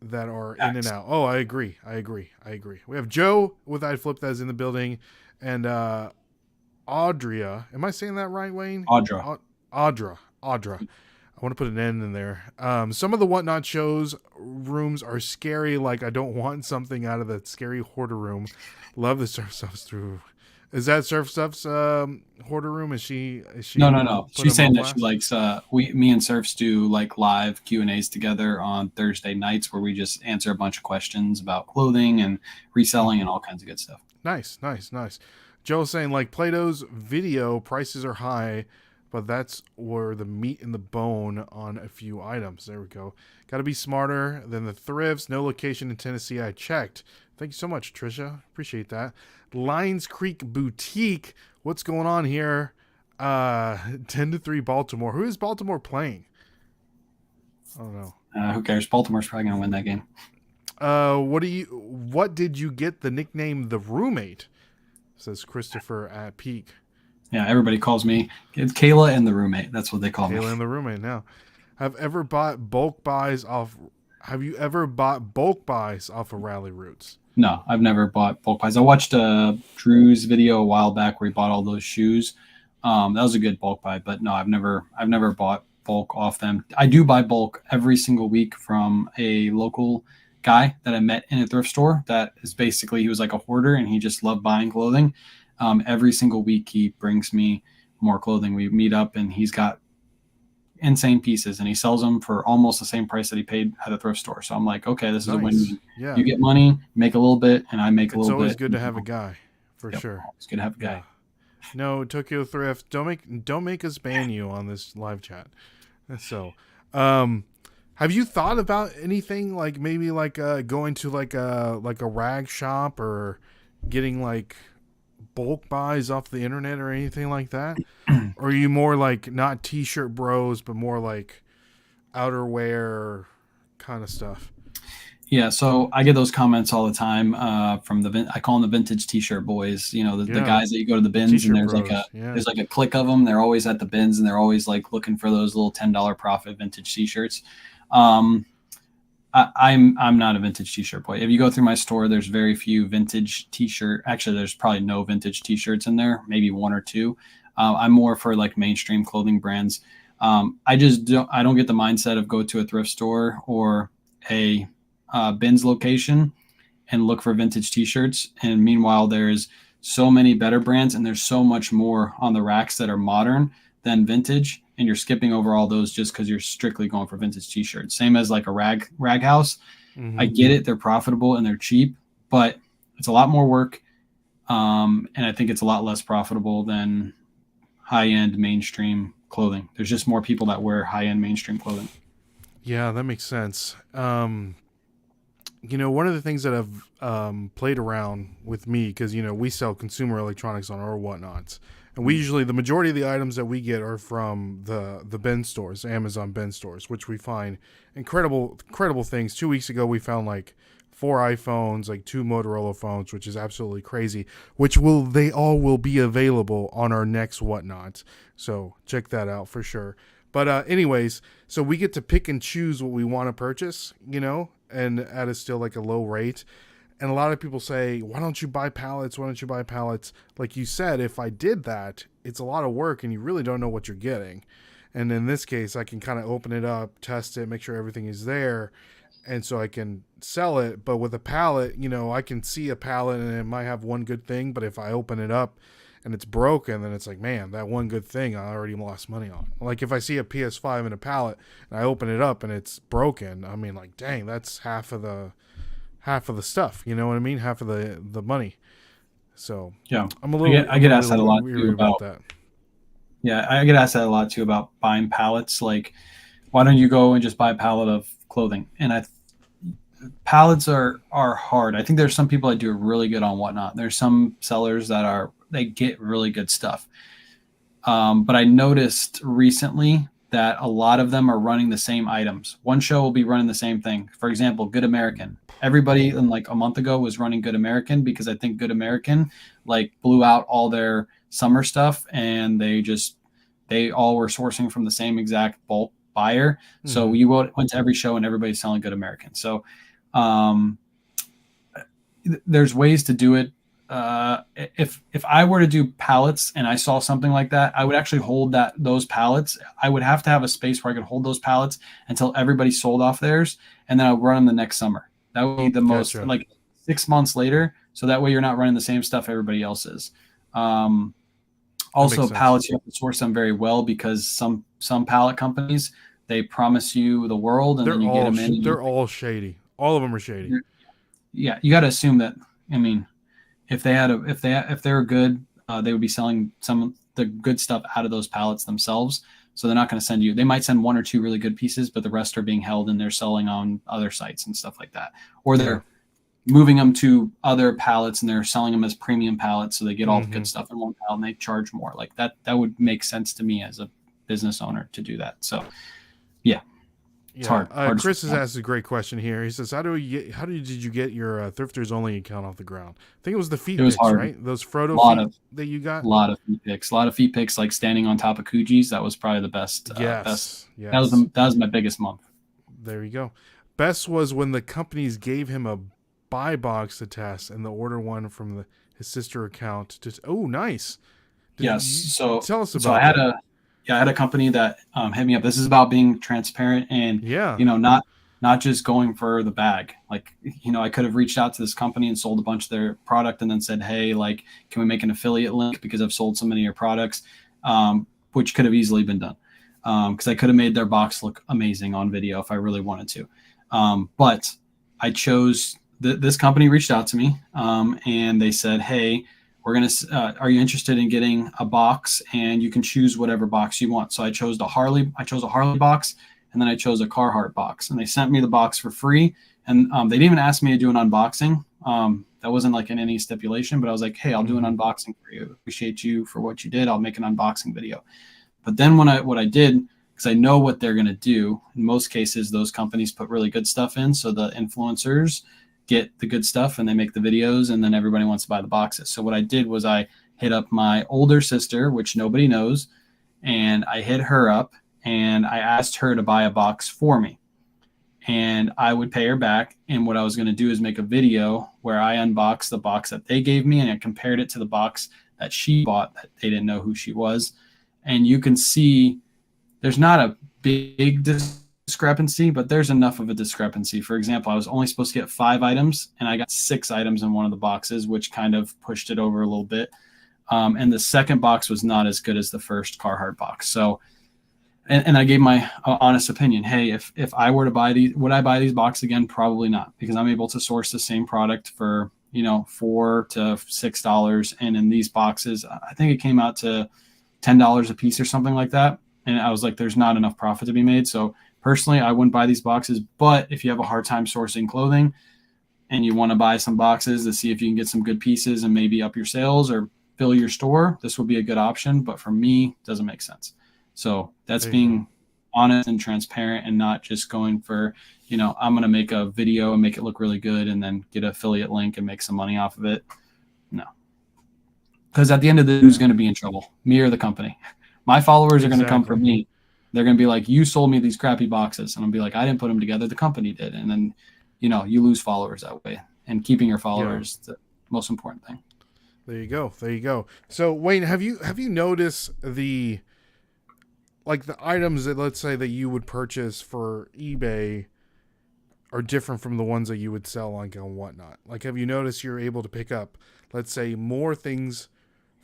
that are in and out. Oh, I agree. We have Joe with I Flip that is in the building. And Audria, am I saying that right, Wayne? Audra. I want to put an N in there. Some of the Whatnot shows rooms are scary, like I don't want something out of that scary hoarder room. Love the surf stuff through. Is that Surf Stuff's hoarder room? Is she No. put She's him on saying that she blast? likes me and Surfs do like live Q&As together on Thursday nights where we just answer a bunch of questions about clothing and reselling and all kinds of good stuff. Nice. Joe's saying like Plato's video prices are high, but that's where the meat and the bone on a few items. There we go. Got to be smarter than the thrifts. No location in Tennessee. I checked. Thank you so much, Trisha. Appreciate that. Lions Creek Boutique. What's going on here? 10-3 Baltimore. Who is Baltimore playing? I don't know. Who cares? Baltimore's probably going to win that game. What did you get the nickname The Roommate? Says Christopher at Peak. Yeah, everybody calls me Kayla and the roommate. That's what they call me. Kayla and the Roommate now. Have you ever bought bulk buys off of Rally Roots? No, I've never bought bulk buys. I watched Drew's video a while back where he bought all those shoes. That was a good bulk buy, but no, I've never bought bulk off them. I do buy bulk every single week from a local guy that I met in a thrift store. That is basically, he was like a hoarder and he just loved buying clothing. Every single week he brings me more clothing. We meet up and he's got insane pieces and he sells them for almost the same price that he paid at a thrift store. So I'm like, okay, this is a win. Yeah. You get money, make a little bit, and I make a little bit. It's always good to have a guy, for sure. It's good to have a guy. Yeah. No, Tokyo Thrift, don't make us ban you on this live chat. So, have you thought about anything like maybe like going to like a rag shop or getting like bulk buys off the internet or anything like that? Or are you more like not t-shirt bros but more like outerwear kind of stuff? Yeah, so I get those comments all the time from I call them the vintage t-shirt boys. You know, the guys that you go to the bins T-shirt and there's like a clique of them. They're always at the bins and they're always like looking for those little $10 profit vintage t-shirts. I'm not a vintage t-shirt boy. If you go through my store, there's very few vintage t-shirt. Actually, there's probably no vintage t-shirts in there, maybe one or two. I'm more for like mainstream clothing brands. I don't get the mindset of go to a thrift store or a bins location and look for vintage t-shirts. And meanwhile, there's so many better brands and there's so much more on the racks that are modern than vintage. And you're skipping over all those just because you're strictly going for vintage t-shirts. Same as like a rag house. Mm-hmm. I get it. They're profitable and they're cheap, but it's a lot more work. And I think it's a lot less profitable than high-end mainstream clothing. There's just more people that wear high-end mainstream clothing. Yeah, that makes sense. You know, one of the things that I've played around with me, because, you know, we sell consumer electronics on our whatnots. And we usually, the majority of the items that we get are from the bin stores, Amazon bin stores, which we find incredible things. 2 weeks ago, we found like 4 iPhones, like 2 Motorola phones, which is absolutely crazy, they all will be available on our next whatnot. So check that out for sure. But anyways, so we get to pick and choose what we want to purchase, you know, and at a still like a low rate. And a lot of people say, why don't you buy pallets? Why don't you buy pallets? Like you said, if I did that, it's a lot of work and you really don't know what you're getting. And in this case, I can kind of open it up, test it, make sure everything is there. And so I can sell it. But with a pallet, you know, I can see a pallet and it might have one good thing. But if I open it up and it's broken, then it's like, man, that one good thing I already lost money on. Like if I see a PS5 in a pallet and I open it up and it's broken, I mean, like, dang, that's half of the stuff, you know what I mean? Half of the money. So yeah, I'm a little. I get asked that a lot too about that. Yeah, I get asked that a lot too about buying pallets. Like, why don't you go and just buy a pallet of clothing? And pallets are hard. I think there's some people that do really good on whatnot. There's some sellers that they get really good stuff. But I noticed recently that a lot of them are running the same items. One show will be running the same thing. For example, Good American. Everybody in like a month ago was running Good American because I think Good American like blew out all their summer stuff and they all were sourcing from the same exact bulk buyer. Mm-hmm. So you went to every show and everybody's selling Good American. So there's ways to do it. If I were to do pallets and I saw something like that, I would actually hold those pallets. I would have to have a space where I could hold those pallets until everybody sold off theirs, and then I'll run them the next summer. That would be the most like 6 months later. So that way you're not running the same stuff everybody else is. Also, sense. pallets, you have to source them very well, because some pallet companies, they promise you the world, and then you get them in. They're all shady. All of them are shady. Yeah, you got to assume that. I mean, if they were good, they would be selling some of the good stuff out of those pallets themselves. So they're not going to send you. They might send 1 or 2 really good pieces, but the rest are being held and they're selling on other sites and stuff like that, or they're moving them to other pallets and they're selling them as premium pallets, so they get all the good stuff in one pallet and they charge more. Like that would make sense to me as a business owner to do that. So yeah. It's hard. Chris has asked a great question here. He says, did you get your Thrifters Only account off the ground? I think it was the feet pics, right? Those Frodo feet that you got? A lot of feet pics, like standing on top of Coogis. That was probably the best. Yes. That was my biggest month. There you go. Best was when the companies gave him a buy box to test and the order one from his sister account. Oh, nice. So tell us about that. I had a company that hit me up. This is about being transparent and, not just going for the bag. Like, I could have reached out to this company and sold a bunch of their product and then said, hey, like, can we make an affiliate link because I've sold so many of your products, which could have easily been done. Because I could have made their box look amazing on video if I really wanted to. But I chose, this company reached out to me and they said, hey, are you interested in getting a box, and you can choose whatever box you want. So I chose a Harley box, and then I chose a Carhartt box, and they sent me the box for free. And they didn't even ask me to do an unboxing. That wasn't like in any stipulation, but I was like, hey, I'll do an unboxing for you. Appreciate you for what you did. I'll make an unboxing video. But then what I did, because I know what they're going to do, in most cases, those companies put really good stuff in. So the influencers get the good stuff and they make the videos, and then everybody wants to buy the boxes. So what I did was I hit up my older sister, which nobody knows, and I hit her up and I asked her to buy a box for me, and I would pay her back. And what I was going to do is make a video where I unboxed the box that they gave me and I compared it to the box that she bought that they didn't know who she was. And you can see there's not a big discrepancy, but there's enough of a discrepancy. For example, I was only supposed to get 5 items and I got 6 items in one of the boxes, which kind of pushed it over a little bit. And the second box was not as good as the first Carhartt box. So, and I gave my honest opinion. Hey, if I were to buy these, would I buy these boxes again? Probably not, because I'm able to source the same product for, $4 to $6. And in these boxes, I think it came out to $10 a piece or something like that. And I was like, there's not enough profit to be made. So personally, I wouldn't buy these boxes. But if you have a hard time sourcing clothing and you want to buy some boxes to see if you can get some good pieces and maybe up your sales or fill your store, this would be a good option. But for me, it doesn't make sense. So that's being honest and transparent and not just going for, I'm going to make a video and make it look really good and then get an affiliate link and make some money off of it. No. Because at the end of the day, who's going to be in trouble? Me or the company? My followers are going to come from me. They're going to be like, you sold me these crappy boxes. And I'll be like, I didn't put them together. The company did. And then, you lose followers that way. And keeping your followers is the most important thing. There you go. So, Wayne, have you noticed the items that, let's say, that you would purchase for eBay are different from the ones that you would sell on Whatnot? Like, have you noticed you're able to pick up, let's say, more things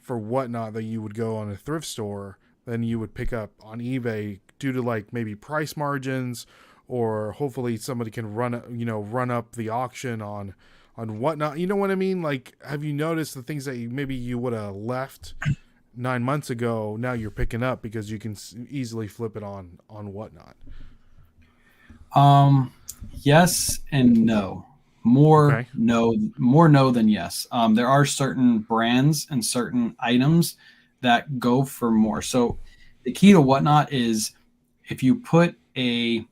for Whatnot that you would go on a thrift store than you would pick up on eBay due to like maybe price margins, or hopefully somebody can run up the auction on Whatnot. You know what I mean? Like, have you noticed the things that maybe you would have left 9 months ago, now you're picking up because you can easily flip it on Whatnot? Yes and no. More no than yes. There are certain brands and certain items that go for more. So the key to Whatnot is if you put a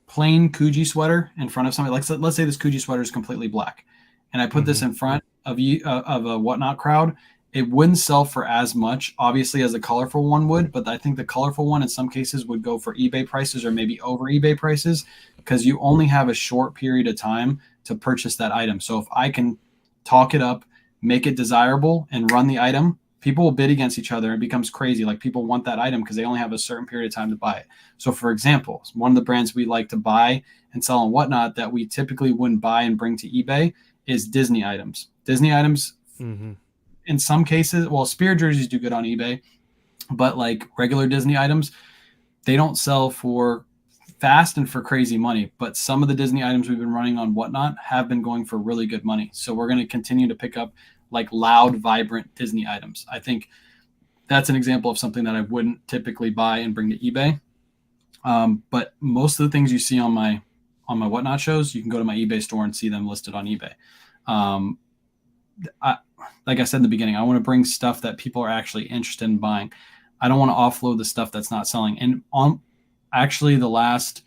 plain Coogee sweater in front of somebody, like let's say this Coogee sweater is completely black, and I put this in front of a Whatnot crowd, it wouldn't sell for as much, obviously, as a colorful one would. But I think the colorful one in some cases would go for eBay prices or maybe over eBay prices, because you only have a short period of time to purchase that item. So if I can talk it up, make it desirable, and run the item, people will bid against each other. It becomes crazy. Like, people want that item because they only have a certain period of time to buy it. So for example, one of the brands we like to buy and sell on Whatnot that we typically wouldn't buy and bring to eBay is Disney items. Disney items, in some cases, well, Spirit jerseys do good on eBay, but like regular Disney items, they don't sell for fast and for crazy money. But some of the Disney items we've been running on Whatnot have been going for really good money. So we're going to continue to pick up like loud, vibrant Disney items. I think that's an example of something that I wouldn't typically buy and bring to eBay. But most of the things you see on my Whatnot shows, you can go to my eBay store and see them listed on eBay. Like I said in the beginning, I want to bring stuff that people are actually interested in buying. I don't want to offload the stuff that's not selling. And on actually the last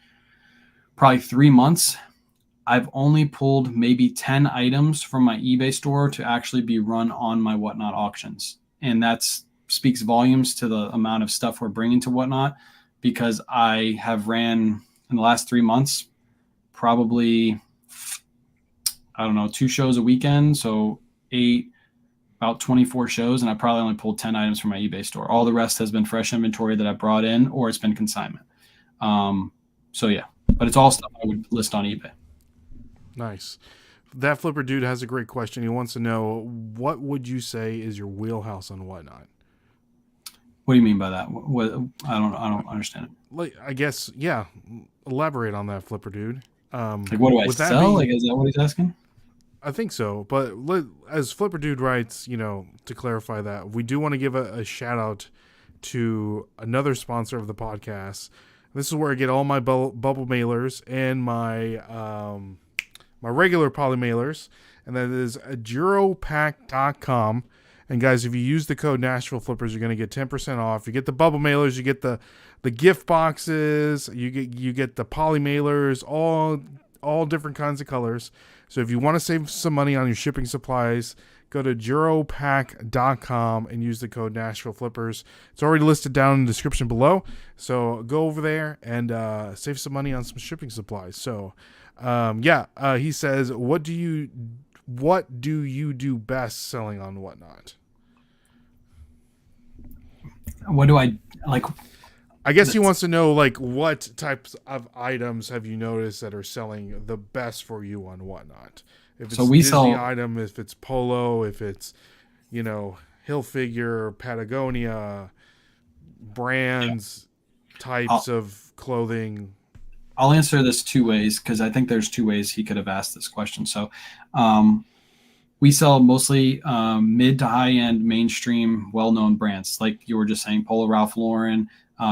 probably 3 months, I've only pulled maybe 10 items from my eBay store to actually be run on my Whatnot auctions. And that speaks volumes to the amount of stuff we're bringing to Whatnot, because I have ran in the last 3 months, probably, I don't know, 2 shows a weekend. So 8, about 24 shows. And I probably only pulled 10 items from my eBay store. All the rest has been fresh inventory that I brought in, or it's been consignment. So yeah, but it's all stuff I would list on eBay. Nice. That Flipper dude has a great question. He wants to know, what would you say is your wheelhouse on Whatnot? What do you mean by that? What I don't understand it. Like, I guess, yeah. Elaborate on that, Flipper dude. Like, what do I sell? Like, is that what he's asking? I think so. But as Flipper dude writes, to clarify that, we do want to give a shout out to another sponsor of the podcast. This is where I get all my bubble mailers and my my regular poly mailers, and that is ajuropack.com. And guys, if you use the code Nashville Flippers, you're going to get 10% off. You get the bubble mailers, you get the gift boxes, you get the poly mailers, all different kinds of colors. So if you want to save some money on your shipping supplies, go to ajuropack.com and use the code Nashville Flippers. It's already listed down in the description below. So go over there and save some money on some shipping supplies. So he says, what do you do best selling on Whatnot? What do I like? I guess he wants to know, like, what types of items have you noticed that are selling the best for you on Whatnot? If it's Disney item, if it's polo, if it's, Hilfiger, Patagonia, brands, types of clothing. I'll answer this 2 ways, because I think there's 2 ways he could have asked this question. So we sell mostly mid to high-end mainstream well-known brands, like you were just saying, Polo Ralph Lauren,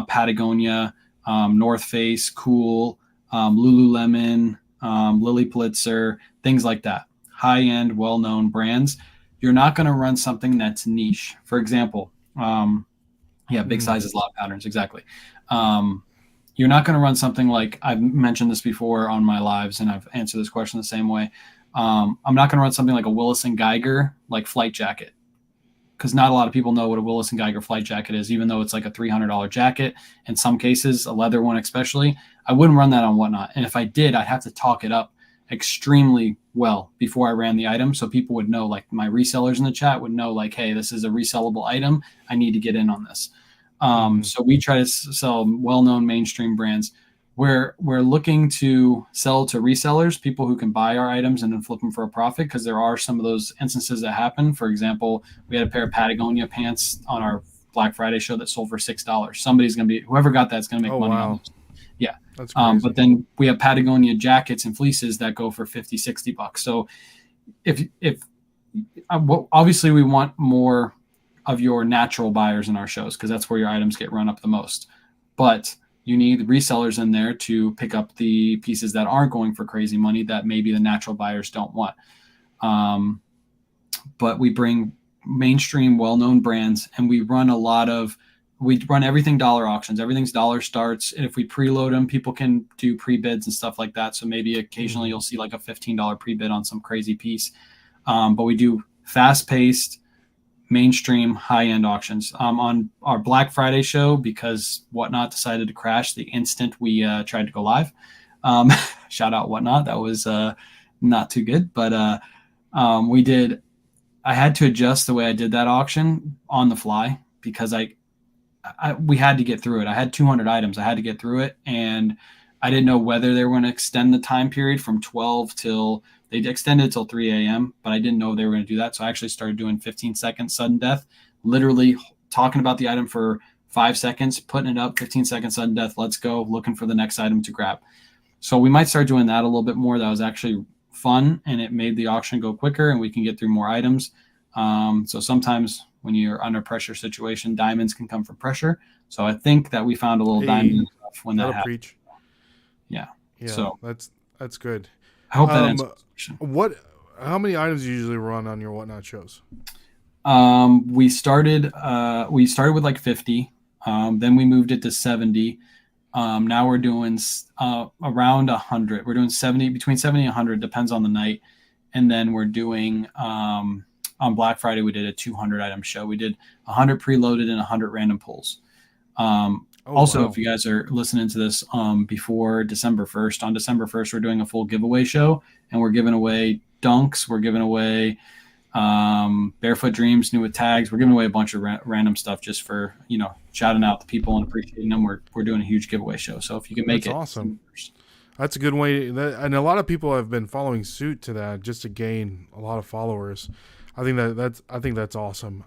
Patagonia, North Face, Cool, Lululemon, Lilly Pulitzer, things like that. High-end, well-known brands. You're not going to run something that's niche. For example, big sizes, lot patterns, exactly. You're not going to run something like, I've mentioned this before on my lives, and I've answered this question the same way. I'm not going to run something like a Willis & Geiger, like flight jacket, because not a lot of people know what a Willis & Geiger flight jacket is, even though it's like a $300 jacket. In some cases, a leather one especially, I wouldn't run that on Whatnot. And if I did, I'd have to talk it up extremely well before I ran the item, so people would know, like my resellers in the chat would know, like, hey, this is a resellable item. I need to get in on this. So we try to sell well-known mainstream brands. We're looking to sell to resellers, people who can buy our items and then flip them for a profit, because there are some of those instances that happen. For example, we had a pair of Patagonia pants on our Black Friday show that sold for $6. Somebody's going to be, whoever got that's going to make money on those. Yeah. That's crazy. But then we have Patagonia jackets and fleeces that go for $50-$60. So if obviously we want more of your natural buyers in our shows, because that's where your items get run up the most. But you need resellers in there to pick up the pieces that aren't going for crazy money that maybe the natural buyers don't want. But we bring mainstream, well-known brands, and we run everything dollar auctions. Everything's dollar starts. And if we preload them, people can do pre-bids and stuff like that. So maybe occasionally you'll see like a $15 pre-bid on some crazy piece. But we do fast-paced, mainstream, high-end auctions. On our Black Friday show, because Whatnot decided to crash the instant we tried to go live. Shout out Whatnot. That was not too good. But I had to adjust the way I did that auction on the fly, because we had to get through it. I had 200 items. I had to get through it. And I didn't know whether they were going to extend the time period from 12 till they extended till 3 a.m., but I didn't know they were going to do that. So I actually started doing 15-second sudden death, literally talking about the item for 5 seconds, putting it up, 15-second sudden death, let's go, looking for the next item to grab. So we might start doing that a little bit more. That was actually fun, and it made the auction go quicker, and we can get through more items. So sometimes when you're under pressure situation, diamonds can come from pressure. So I think that we found a little diamond stuff when that happened. Preach. Yeah. Yeah. So that's good. I hope that answers the question. How many items do you usually run on your Whatnot shows? We started with like 50. Then we moved it to 70. Now we're doing around 100. We're doing 70, between 70 and 100, depends on the night. And then we're doing on Black Friday we did a 200 item show. We did 100 preloaded and 100 random pulls. Also, if you guys are listening to this before December 1st, on December 1st we're doing a full giveaway show, and we're giving away dunks. We're giving away Barefoot Dreams new with tags. We're giving away a bunch of random stuff just for, shouting out the people and appreciating them. We're doing a huge giveaway show, so if you can make That's it awesome. That's a good way, and a lot of people have been following suit to that just to gain a lot of followers. I think that's awesome.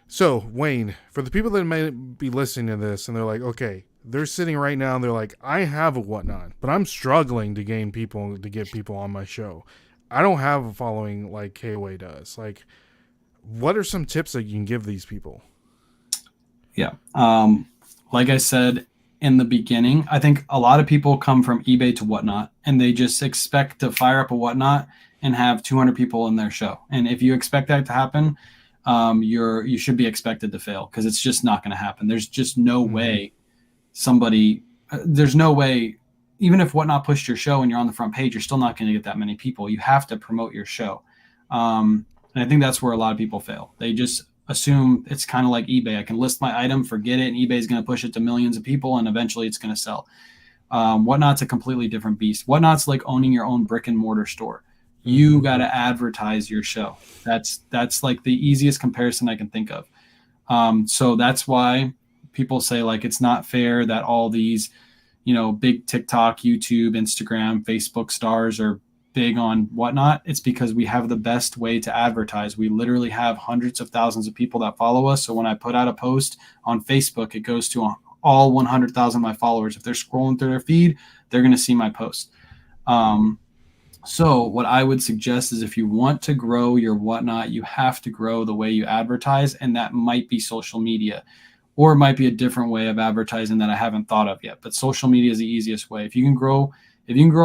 So Wayne, for the people that may be listening to this and they're like, okay, they're sitting right now and they're like, I have a Whatnot, but I'm struggling to get people on my show. I don't have a following like KAYWAY does. Like, what are some tips that you can give these people? Yeah. Like I said in the beginning, I think a lot of people come from eBay to Whatnot and they just expect to fire up a Whatnot and have 200 people in their show. And if you expect that to happen, you should be expected to fail, because it's just not going to happen. There's just no way there's no way, even if Whatnot pushed your show and you're on the front page, you're still not going to get that many people. You have to promote your show. And I think that's where a lot of people fail. They just assume it's kind of like eBay. I can list my item, forget it, and eBay's going to push it to millions of people, and eventually it's going to sell. Whatnot's a completely different beast. Whatnot's like owning your own brick and mortar store. You got to advertise your show. That's like the easiest comparison I can think of. So that's why people say like it's not fair that all these, big TikTok, YouTube, Instagram, Facebook stars are big on Whatnot. It's because we have the best way to advertise. We literally have hundreds of thousands of people that follow us. So when I put out a post on Facebook, it goes to all 100,000 of my followers. If they're scrolling through their feed, they're going to see my post. So what I would suggest is if you want to grow your Whatnot, you have to grow the way you advertise, and that might be social media, or it might be a different way of advertising that I haven't thought of yet. But social media is the easiest way. If you can grow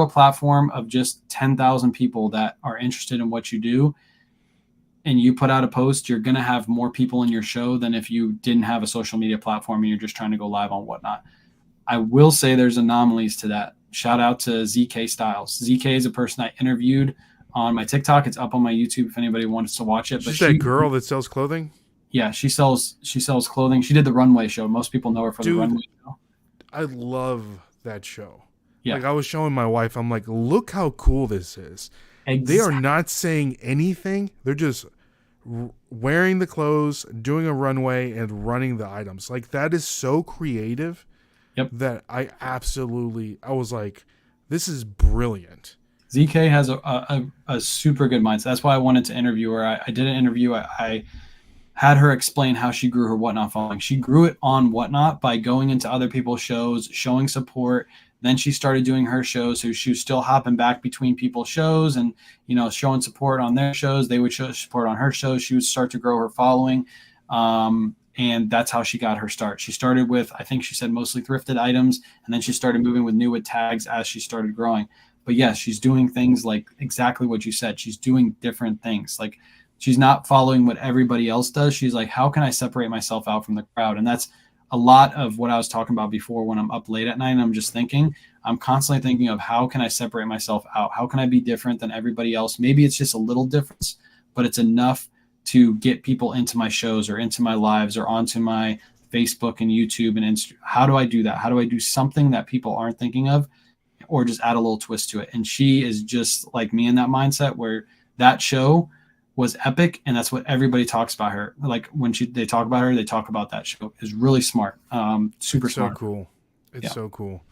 a platform of just 10,000 people that are interested in what you do, and you put out a post, you're going to have more people in your show than if you didn't have a social media platform and you're just trying to go live on Whatnot. I will say there's anomalies to that. Shout out to ZK Styles. ZK is a person I interviewed on my TikTok. It's up on my YouTube if anybody wants to watch it. But she's that girl that sells clothing? Yeah, she sells clothing. She did the Runway show. Most people know her for the Runway show. I love that show. Yeah. Like I was showing my wife, I'm like, look how cool this is. Exactly. They are not saying anything. They're just wearing the clothes, doing a runway, and running the items. Like that is so creative. Yep. That I was like, this is brilliant. ZK has a super good mindset. That's why I wanted to interview her. I did an interview. I had her explain how she grew her Whatnot following. She grew it on Whatnot by going into other people's shows, showing support. Then she started doing her shows. So she was still hopping back between people's shows and, showing support on their shows. They would show support on her shows. She would start to grow her following. And that's how she got her start. She started with, I think she said, mostly thrifted items, and then she started moving with new with tags as she started growing. But yes, she's doing things like exactly what you said. She's doing different things. Like she's not following what everybody else does. She's like, how can I separate myself out from the crowd? And that's a lot of what I was talking about before when I'm up late at night and I'm constantly thinking of how can I separate myself out? How can I be different than everybody else? Maybe it's just a little difference, but it's enough to get people into my shows or into my lives or onto my Facebook and YouTube and Instagram. How do I do that? How do I do something that people aren't thinking of, or just add a little twist to it? And she is just like me in that mindset where that show was epic, and that's what everybody talks about her. Like when they talk about her, they talk about that show. Is really smart, super smart. So cool. It's Yeah. so cool.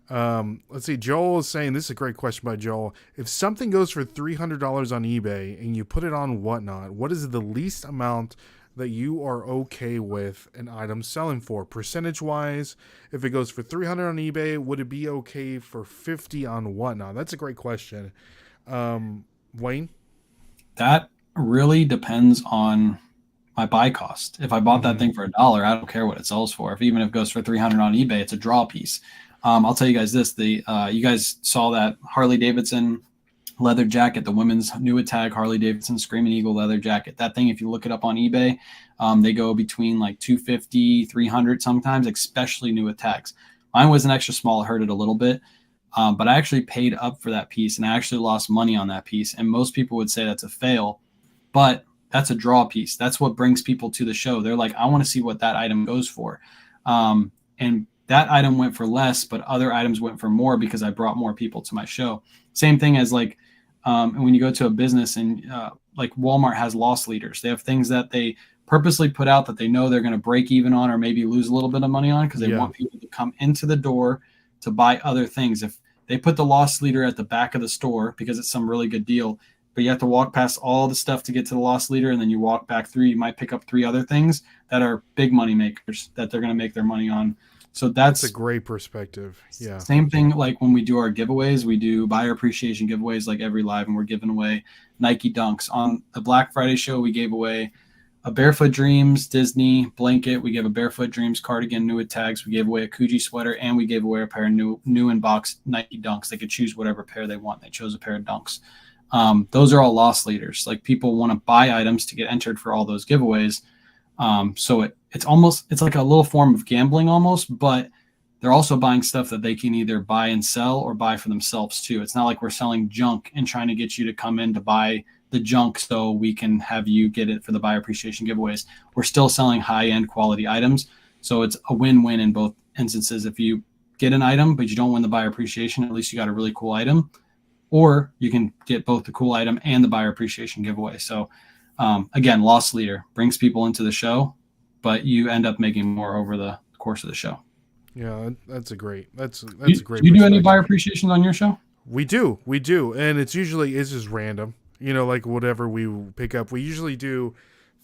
Let's see. Joel is saying, this is a great question by Joel. If something goes for $300 on eBay and you put it on Whatnot, what is the least amount that you are okay with an item selling for? Percentage wise, if it goes for 300 on eBay, would it be okay for 50 on Whatnot? That's a great question. Wayne? That really depends on my buy cost. If I bought that Mm-hmm. thing for $1, I don't care what it sells for. If even if it goes for 300 on eBay, it's a draw piece. I'll tell you guys this: you guys saw that Harley Davidson leather jacket, the women's new tag Harley Davidson Screaming Eagle leather jacket. That thing, if you look it up on eBay, they go between like 250, 300 sometimes, especially new tags. Mine was an extra small, it hurt it a little bit. But I actually paid up for that piece, and I actually lost money on that piece. And most people would say that's a fail, but that's a draw piece. That's what brings people to the show. They're like, I want to see what that item goes for. And that item went for less, but other items went for more because I brought more people to my show. Same thing as like when you go to a business and like Walmart has loss leaders. They have things that they purposely put out that they know they're going to break even on or maybe lose a little bit of money on because they want people to come into the door to buy other things. If they put the loss leader at the back of the store because it's some really good deal, but you have to walk past all the stuff to get to the loss leader, and then you walk back through, you might pick up 3 other things that are big money makers that they're going to make their money on. So that's a great perspective. Yeah. Same thing like when we do our giveaways, we do buyer appreciation giveaways like every live, and we're giving away Nike Dunks. On the Black Friday show, we gave away a Barefoot Dreams Disney blanket. We gave a Barefoot Dreams cardigan, new with tags. We gave away a Coogee sweater, and we gave away a pair of new in box Nike Dunks. They could choose whatever pair they want. They chose a pair of Dunks. Those are all loss leaders. Like people want to buy items to get entered for all those giveaways. So it's like a little form of gambling almost, but they're also buying stuff that they can either buy and sell or buy for themselves too. It's not like we're selling junk and trying to get you to come in to buy the junk so we can have you get it for the buyer appreciation giveaways. We're still selling high-end quality items. So it's a win-win in both instances. If you get an item, but you don't win the buyer appreciation, at least you got a really cool item. Or you can get both the cool item and the buyer appreciation giveaway. So again, loss leader brings people into the show, but you end up making more over the course of the show. Yeah, that's a great a great. Do you do any buyer appreciations on your show? We do, and it's just random. Like whatever we pick up. We usually do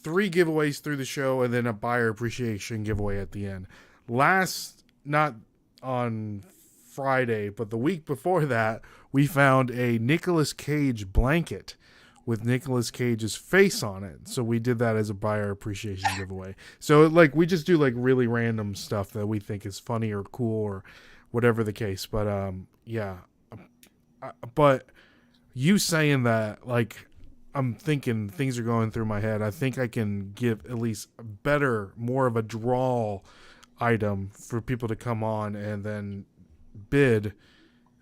3 giveaways through the show, and then a buyer appreciation giveaway at the end. Not on Friday, but the week before that, we found a Nicolas Cage blanket with Nicolas Cage's face on it. So we did that as a buyer appreciation giveaway. So like we just do like really random stuff that we think is funny or cool or whatever the case. But yeah. But you saying that, like, I'm thinking things are going through my head. I think I can give at least more of a draw item for people to come on and then bid.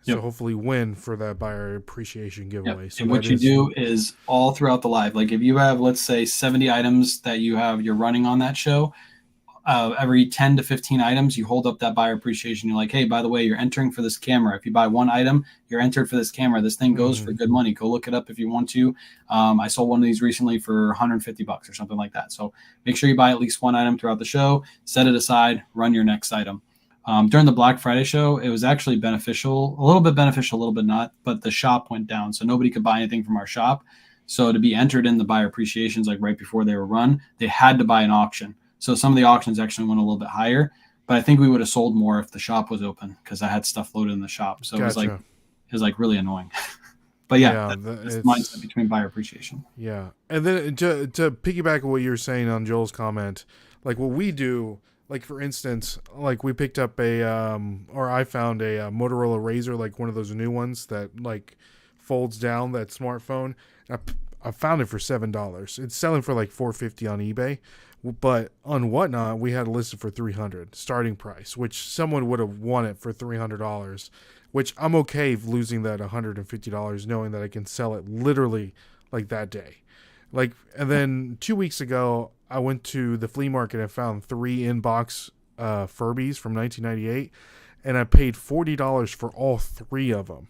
So hopefully win for that buyer appreciation giveaway. Yep. So and what you do is all throughout the live, like if you have, let's say 70 items that you're running on that show, every 10 to 15 items, you hold up that buyer appreciation. You're like, hey, by the way, you're entering for this camera. If you buy one item, you're entered for this camera. This thing goes for good money. Go look it up if you want to. I sold one of these recently for $150 or something like that. So make sure you buy at least one item throughout the show, set it aside, run your next item. During the Black Friday show, it was actually beneficial, a little bit not, but the shop went down. So nobody could buy anything from our shop. So to be entered in the buyer appreciations, like right before they were run, they had to buy an auction. So some of the auctions actually went a little bit higher, but I think we would have sold more if the shop was open because I had stuff loaded in the shop. So it was like really annoying. But that's the mindset between buyer appreciation. Yeah. And then to piggyback on what you were saying on Joel's comment, like what we do, like for instance, like we picked up I found a Motorola Razr, like one of those new ones that like folds down, that smartphone. I found it for $7. It's selling for like $450 on eBay, but on Whatnot we had it listed for $300 starting price, which someone would have won it for $300, which I'm okay losing that $150, knowing that I can sell it literally like that day. Like, and then 2 weeks ago, I went to the flea market and found 3 in-box Furbies from 1998, and I paid $40 for all 3 of them.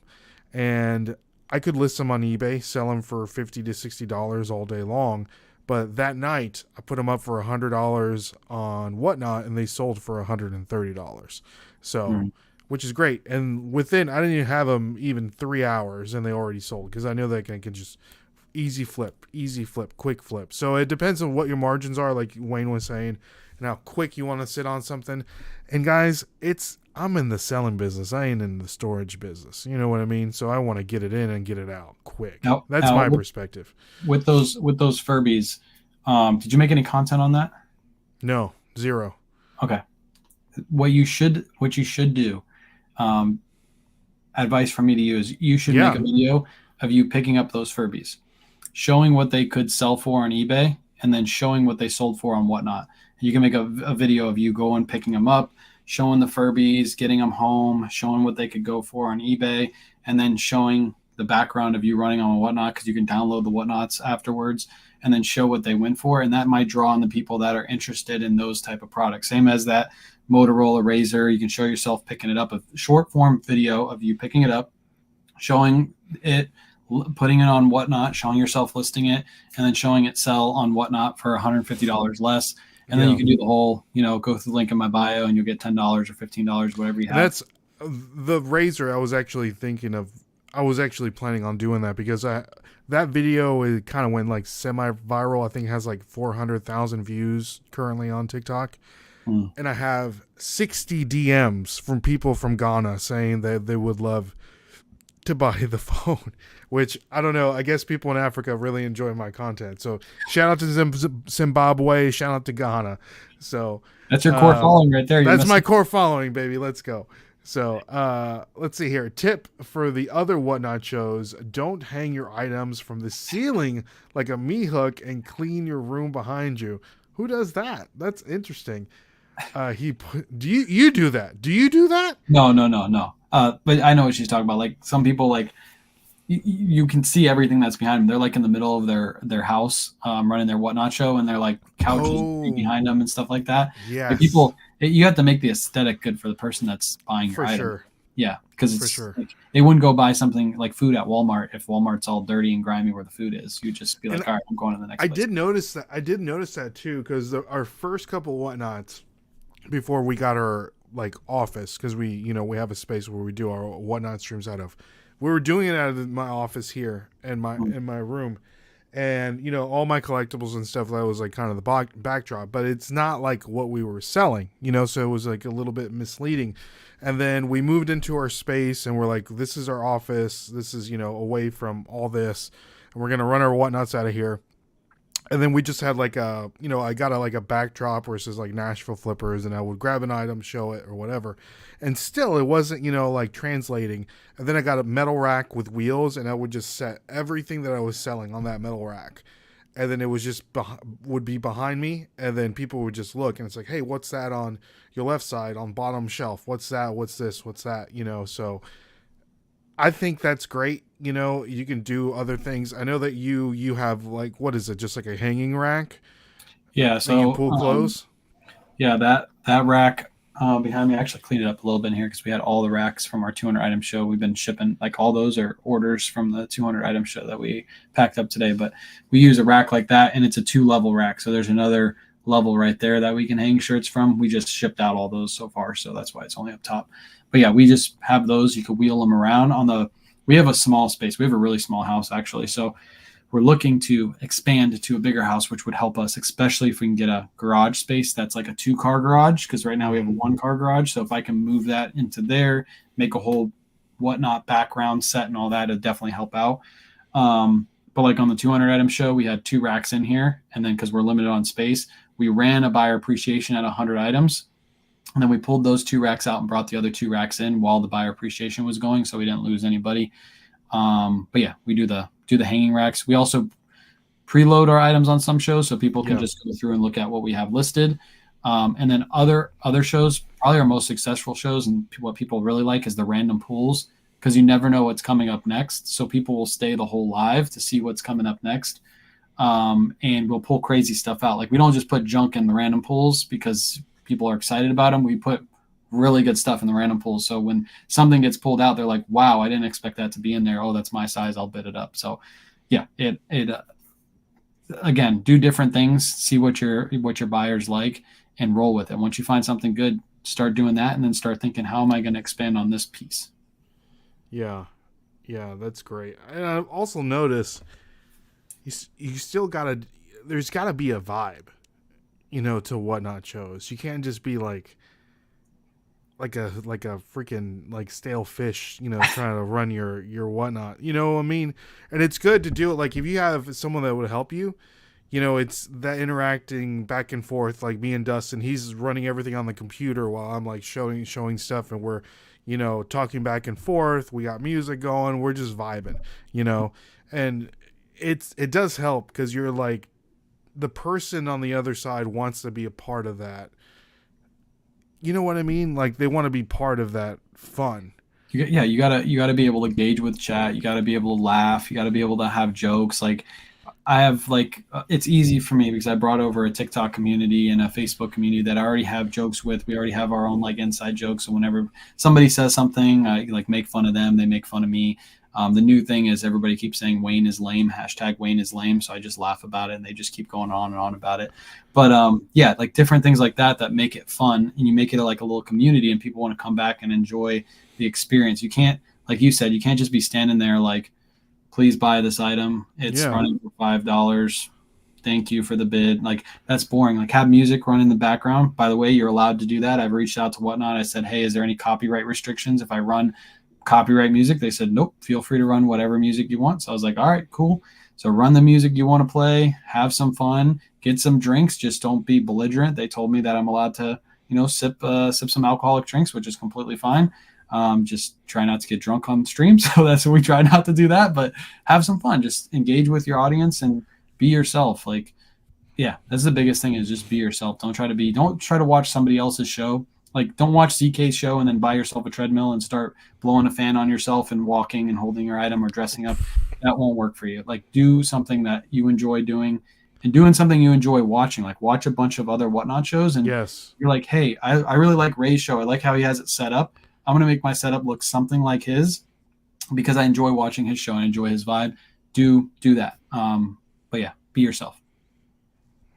And I could list them on eBay, sell them for $50 to $60 all day long, But that night, I put them up for $100 on Whatnot, and they sold for $130. So, which is great. And within, I didn't even have them even 3 hours, and they already sold because I know that I can just easy flip, quick flip. So it depends on what your margins are, like Wayne was saying, and how quick you want to sit on something. And guys, I'm in the selling business. I ain't in the storage business. You know what I mean? So I want to get it in and get it out quick. That's my perspective. With those Furbies, did you make any content on that? No, zero. Okay. What you should do, advice from me to you is you should make a video of you picking up those Furbies, showing what they could sell for on eBay, and then showing what they sold for on Whatnot. You can make a video of you going, picking them up, showing the Furbies, getting them home, showing what they could go for on eBay, and then showing the background of you running on Whatnot, because you can download the Whatnots afterwards, and then show what they went for. And that might draw on the people that are interested in those type of products. Same as that Motorola Razor. You can show yourself picking it up, a short form video of you picking it up, showing it, putting it on Whatnot, showing yourself listing it, and then showing it sell on Whatnot for $150 less. And then you can do the whole, go through the link in my bio and you'll get $10 or $15, whatever you have. That's the Razor. I was actually planning on doing that because that video, it kind of went like semi-viral. I think it has like 400,000 views currently on TikTok. And I have 60 DMs from people from Ghana saying that they would love to buy the phone, which I don't know. I guess people in Africa really enjoy my content. So shout out to Zimbabwe, shout out to Ghana. So that's your core following right there. That's my core following, baby. Let's go. So let's see here. Tip for the other Whatnot shows: don't hang your items from the ceiling like a meat hook and clean your room behind you. Who does that? That's interesting. Do you do that? Do you do that? No. But I know what she's talking about. Like some people, like you can see everything that's behind them. They're like in the middle of their house, running their Whatnot show, and they're like couches behind them and stuff like that. Yeah. Like people, you have to make the aesthetic good for the person that's buying your item. Sure. Yeah, because it's like, they wouldn't go buy something like food at Walmart if Walmart's all dirty and grimy where the food is. You'd just be like, all right, I'm going to the next place. I did notice that too, because our first couple Whatnots, before we got our like office, because we have a space where we do our Whatnot streams out of. We were doing it out of my office here in my room, and all my collectibles and stuff, that was like kind of the backdrop, but it's not like what we were selling, so it was like a little bit misleading. And then we moved into our space and we're like, this is our office, this is away from all this, and we're gonna run our Whatnots out of here. And then we just had like a, I got a backdrop where it says like Nashville Flippers, and I would grab an item, show it or whatever. And still it wasn't, like translating. And then I got a metal rack with wheels, and I would just set everything that I was selling on that metal rack. And then it was just would be behind me. And then people would just look, and it's like, hey, what's that on your left side on bottom shelf? What's that? What's this? What's that? So I think that's great. You can do other things. I know that you have like, what is it? Just like a hanging rack? Yeah. So you can pull clothes. Yeah. That rack behind me, I actually cleaned it up a little bit here because we had all the racks from our 200 item show. We've been shipping, like all those are orders from the 200 item show that we packed up today, but we use a rack like that, and it's a 2-level rack. So there's another level right there that we can hang shirts from. We just shipped out all those so far, so that's why it's only up top. But yeah, we just have those. You could wheel them around we have a small space. We have a really small house actually. So we're looking to expand to a bigger house, which would help us, especially if we can get a garage space that's like a 2-car garage, because right now we have a 1-car garage. So if I can move that into there, make a whole Whatnot background set and all that, it'd definitely help out. But like on the 200 item show, we had 2 racks in here. And then because we're limited on space, we ran a buyer appreciation at 100 items. And then we pulled those 2 racks out and brought the other 2 racks in while the buyer appreciation was going, so we didn't lose anybody. But yeah, we do the hanging racks. We also preload our items on some shows, so people can just go through and look at what we have listed. And then other shows, probably our most successful shows and what people really like is the random pulls, because you never know what's coming up next. So people will stay the whole live to see what's coming up next. And we'll pull crazy stuff out. Like we don't just put junk in the random pulls because people are excited about them. We put really good stuff in the random pools. So when something gets pulled out, they're like, wow, I didn't expect that to be in there. Oh, that's my size. I'll bid it up. So yeah, again, do different things, see what your buyers like, and roll with it. Once you find something good, start doing that, and then start thinking, how am I going to expand on this piece? Yeah. Yeah, that's great. And I've also noticed you still gotta, there's gotta be a vibe, to Whatnot shows. You can't just be like a freaking like stale fish, trying to run your Whatnot. You know what I mean? And it's good to do it. Like if you have someone that would help you, it's that interacting back and forth. Like me and Dustin, he's running everything on the computer while I'm like showing stuff, and we're, talking back and forth. We got music going. We're just vibing, and it does help because you're like the person on the other side wants to be a part of that. You know what I mean? Like they want to be part of that fun. Yeah, you gotta be able to engage with chat. You gotta be able to laugh. You gotta be able to have jokes. Like I have it's easy for me because I brought over a TikTok community and a Facebook community that I already have jokes with. We already have our own like inside jokes. So whenever somebody says something, I like make fun of them. They make fun of me. The new thing is everybody keeps saying Wayne is lame, hashtag Wayne is lame. So I just laugh about it and they just keep going on and on about it. But yeah, like different things like that make it fun, and you make it like a little community and people want to come back and enjoy the experience. You can't, like you said, you can't just be standing there like, please buy this item. It's running for $5. Thank you for the bid. Like that's boring. Like have music run in the background. By the way, you're allowed to do that. I've reached out to Whatnot. I said, hey, is there any copyright restrictions if I run copyright music? They said, nope, feel free to run whatever music you want. So I was like, all right, cool. So run the music you want to play, have some fun, get some drinks. Just don't be belligerent. They told me that I'm allowed to, sip some alcoholic drinks, which is completely fine. Just try not to get drunk on stream. So that's what we try not to do that, but have some fun. Just engage with your audience and be yourself. Like, yeah, that's the biggest thing is just be yourself. Don't try to watch somebody else's show. Like don't watch CK's show and then buy yourself a treadmill and start blowing a fan on yourself and walking and holding your item or dressing up. That won't work for you. Like do something that you enjoy doing and doing something you enjoy watching. Like watch a bunch of other Whatnot shows and Yes. you're like, hey, I really like Ray's show. I like how he has it set up. I'm going to make my setup look something like his because I enjoy watching his show and enjoy his vibe. Do that. But yeah, be yourself.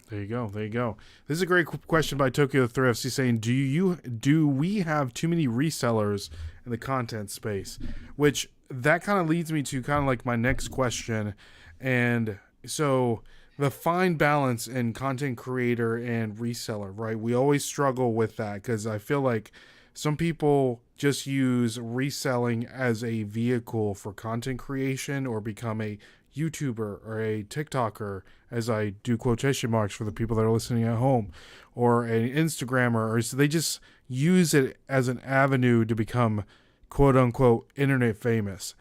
There you go. There you go. This is a great question by Tokyo Thrifts. He's saying, do we have too many resellers in the content space? Which that kind of leads me to kind of like my next question. And so the fine balance in content creator and reseller, right? We always struggle with that because I feel like some people just use reselling as a vehicle for content creation or become a YouTuber or a TikToker, as I do quotation marks for the people that are listening at home, or an Instagrammer, or so they just use it as an avenue to become quote unquote internet famous.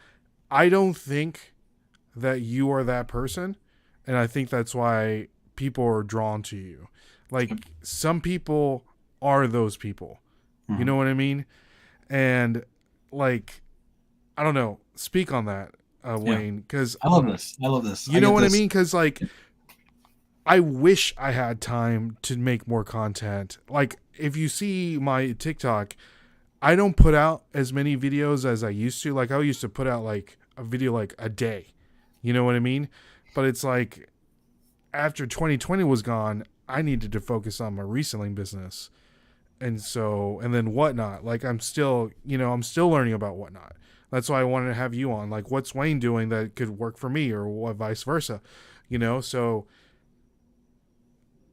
I don't think that you are that person, and I think that's why people are drawn to you. Like some people are those people. Mm-hmm. You know what I mean? And like, I don't know. Speak on that. Wayne, because I love this. You know what I mean? Because like, I wish I had time to make more content. Like, if you see my TikTok, I don't put out as many videos as I used to. Like, I used to put out like a video like a day. You know what I mean? But it's like after 2020 was gone, I needed to focus on my reselling business, and then Whatnot. Like, I'm still learning about Whatnot. That's why I wanted to have you on. Like, what's Wayne doing that could work for me or what, vice versa, So,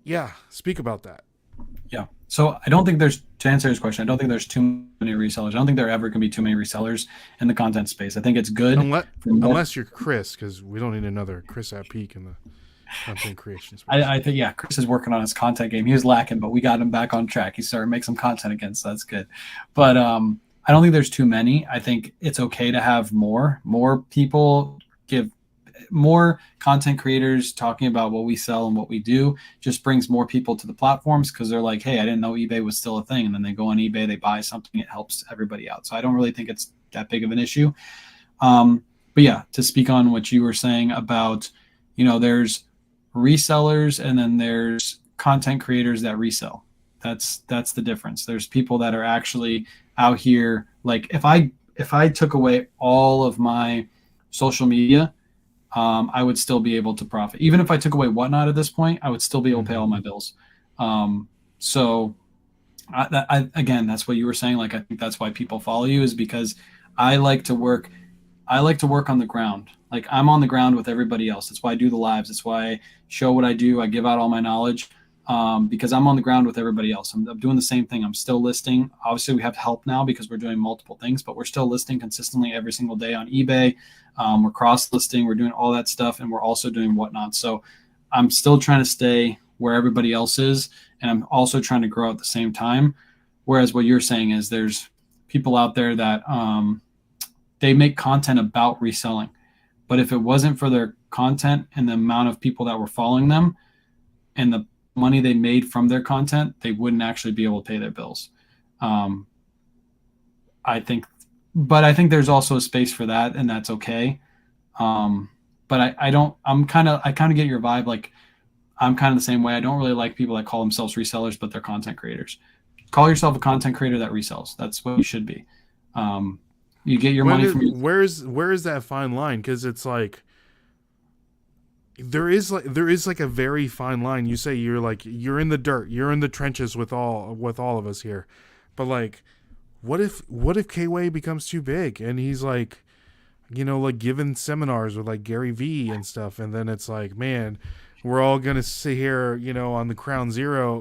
yeah, speak about that. Yeah. So I don't think to answer his question, I don't think there's too many resellers. I don't think there ever can be too many resellers in the content space. I think it's good. Unless you're Chris, because we don't need another Chris at peak in the content creation space. I think, yeah, Chris is working on his content game. He was lacking, but we got him back on track. He started to make some content again, so that's good. But I don't think there's too many. I think it's okay to have more people give more content creators talking about what we sell and what we do just brings more people to the platforms because they're like, hey, I didn't know eBay was still a thing. And then they go on eBay, they buy something, it helps everybody out. So I don't really think it's that big of an issue. But yeah, to speak on what you were saying about, there's resellers and then there's content creators that resell. That's the difference. There's people that are actually out here. Like if I took away all of my social media, I would still be able to profit. Even if I took away Whatnot at this point, I would still be able to pay all my bills. So again, that's what you were saying. Like, I think that's why people follow you, is because I like to work. I like to work on the ground. Like, I'm on the ground with everybody else. That's why I do the lives. That's why I show what I do. I give out all my knowledge, because I'm on the ground with everybody else. I'm doing the same thing. I'm still listing. Obviously, we have help now because we're doing multiple things, but we're still listing consistently every single day on eBay. We're cross listing. We're doing all that stuff, and we're also doing Whatnot. So I'm still trying to stay where everybody else is, and I'm also trying to grow at the same time. Whereas what you're saying is there's people out there that they make content about reselling, but if it wasn't for their content and the amount of people that were following them and the money they made from their content, they wouldn't actually be able to pay their bills. I think, but I think there's also a space for that, and that's okay. But I don't. I kind of get your vibe. Like, I'm kind of the same way. I don't really like people that call themselves resellers, but they're content creators. Call yourself a content creator that resells. That's what you should be. You get your money from your. Where is that fine line? Because it's like there is like a very fine line. You say you're in the dirt, you're in the trenches with all of us here, but like, what if KAYWAY becomes too big and he's like, like giving seminars with like Gary V and stuff, and then it's like, man, we're all gonna sit here, on the ground zero,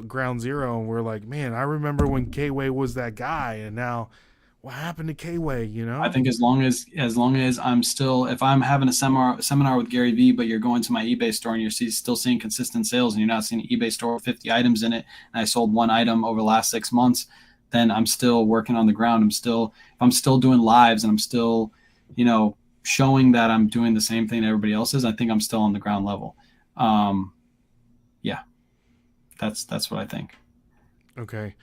and we're like, man, I remember when KAYWAY was that guy, and now what happened to KAYWAY? I think as long as I'm still, if I'm having a seminar with Gary V, but you're going to my eBay store and you're still seeing consistent sales, and you're not seeing an eBay store with 50 items in it, and I sold one item over the last 6 months, then I'm still working on the ground. If I'm still doing lives and I'm still, showing that I'm doing the same thing that everybody else is, I think I'm still on the ground level. Yeah, that's what I think. Okay.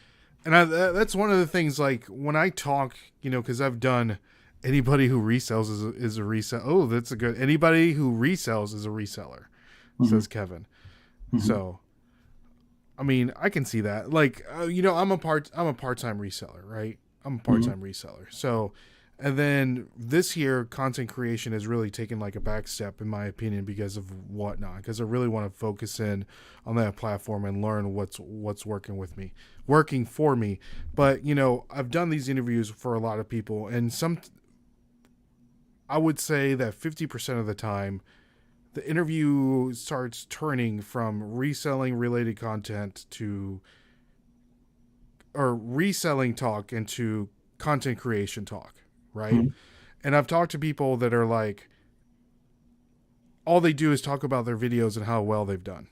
And that's one of the things, like, when I talk, because I've done anybody who resells is a reseller. Oh, that's a good. Anybody who resells is a reseller, says Kevin. So, I mean, I can see that. Like, I'm a part-time reseller, right? I'm a part-time reseller. So, and then this year, content creation has really taken like a back step, in my opinion, because of Whatnot. Because I really want to focus in on that platform and learn what's working for me. But I've done these interviews for a lot of people, and I would say that 50% of the time, the interview starts turning from reselling related content or reselling talk into content creation talk. Right. And I've talked to people that are like, all they do is talk about their videos and how well they've done,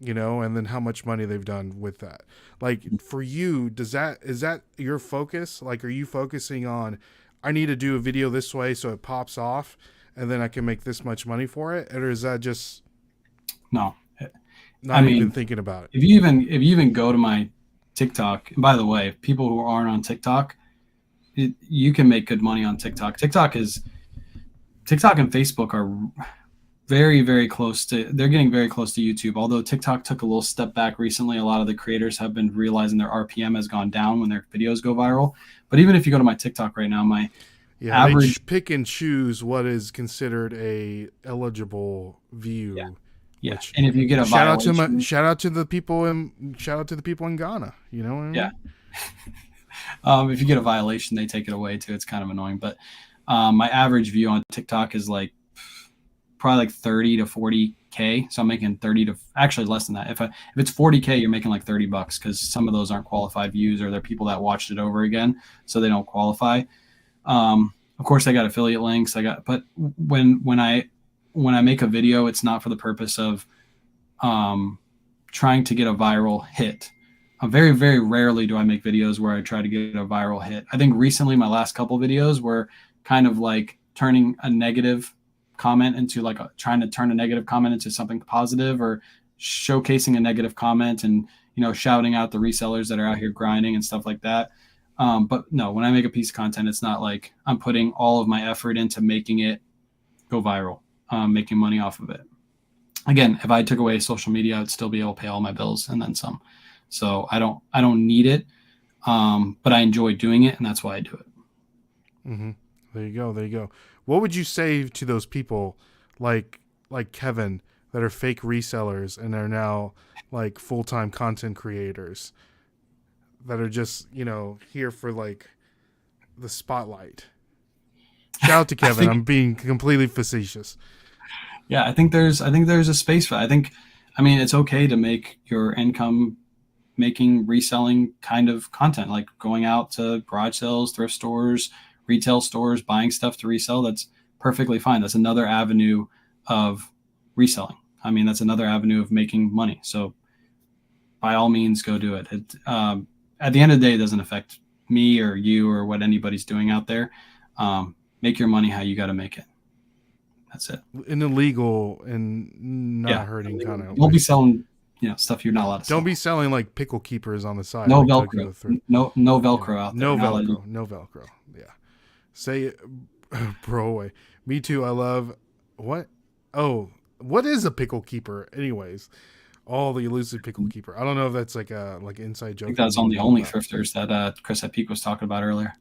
and then how much money they've done with that. Like, for you, is that your focus? Like, are you focusing on, I need to do a video this way so it pops off and then I can make this much money for it? Or is that just no, not even thinking about it? If you even go to my TikTok, and by the way, people who aren't on TikTok, you can make good money on TikTok. TikTok and Facebook are very, very close they're getting very close to YouTube. Although TikTok took a little step back recently, a lot of the creators have been realizing their RPM has gone down when their videos go viral. But even if you go to my TikTok right now, my average, they pick and choose what is considered a eligible view. Yeah. And if you get a violation, shout out to the people in Ghana, you know what I mean? Yeah. If you get a violation, they take it away too. It's kind of annoying. But my average view on TikTok is like probably like 30 to 40K. So I'm making 30 to actually less than that. If it's 40K, you're making like $30 because some of those aren't qualified views, or they're people that watched it over again, so they don't qualify. Of course, I got affiliate links. But when I make a video, it's not for the purpose of trying to get a viral hit. Very, very rarely do I make videos where I try to get a viral hit. I think recently my last couple videos were kind of like turning a negative comment into trying to turn a negative comment into something positive, or showcasing a negative comment and, shouting out the resellers that are out here grinding and stuff like that. But no, when I make a piece of content, it's not like I'm putting all of my effort into making it go viral, making money off of it. Again, if I took away social media, I'd still be able to pay all my bills and then some. So I don't need it, but I enjoy doing it, and that's why I do it. There you go. What would you say to those people, like Kevin that are fake resellers and are now like full-time content creators that are just, here for like the spotlight. Shout out to Kevin. I'm being completely facetious. Yeah, I think there's a space for that. I mean, it's okay to make your income making reselling kind of content, like going out to garage sales, thrift stores, retail stores, buying stuff to resell. That's perfectly fine. That's another avenue of reselling. I mean, that's another avenue of making money. So by all means, go do it. At the end of the day, it doesn't affect me or you or what anybody's doing out there. Make your money how you got to make it. That's it. In illegal and not hurting kind of. Don't be selling, stuff you're not allowed to sell. Don't be selling like pickle keepers on the side. No like Velcro. No Velcro out there. No Velcro. No Velcro. Yeah. Say it, bro away. Me too. I love what? Oh, what is a pickle keeper? Anyways, all the elusive pickle keeper. I don't know if that's like a inside joke. I think that's on the only thrifters that Chris at Peak was talking about earlier.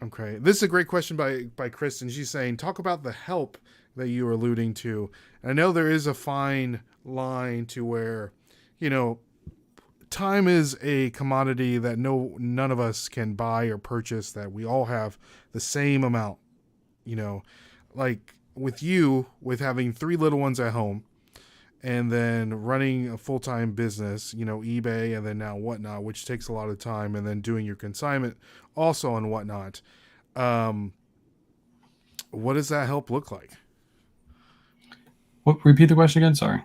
Okay, this is a great question by Kristen. She's saying, talk about the help that you were alluding to. And I know there is a fine line to where, time is a commodity that none of us can buy or purchase, that we all have the same amount. Like with you, with having 3 little ones at home, and then running a full-time business, eBay, and then now Whatnot, which takes a lot of time, and then doing your consignment also on Whatnot. What does that help look like? Repeat the question again. Sorry.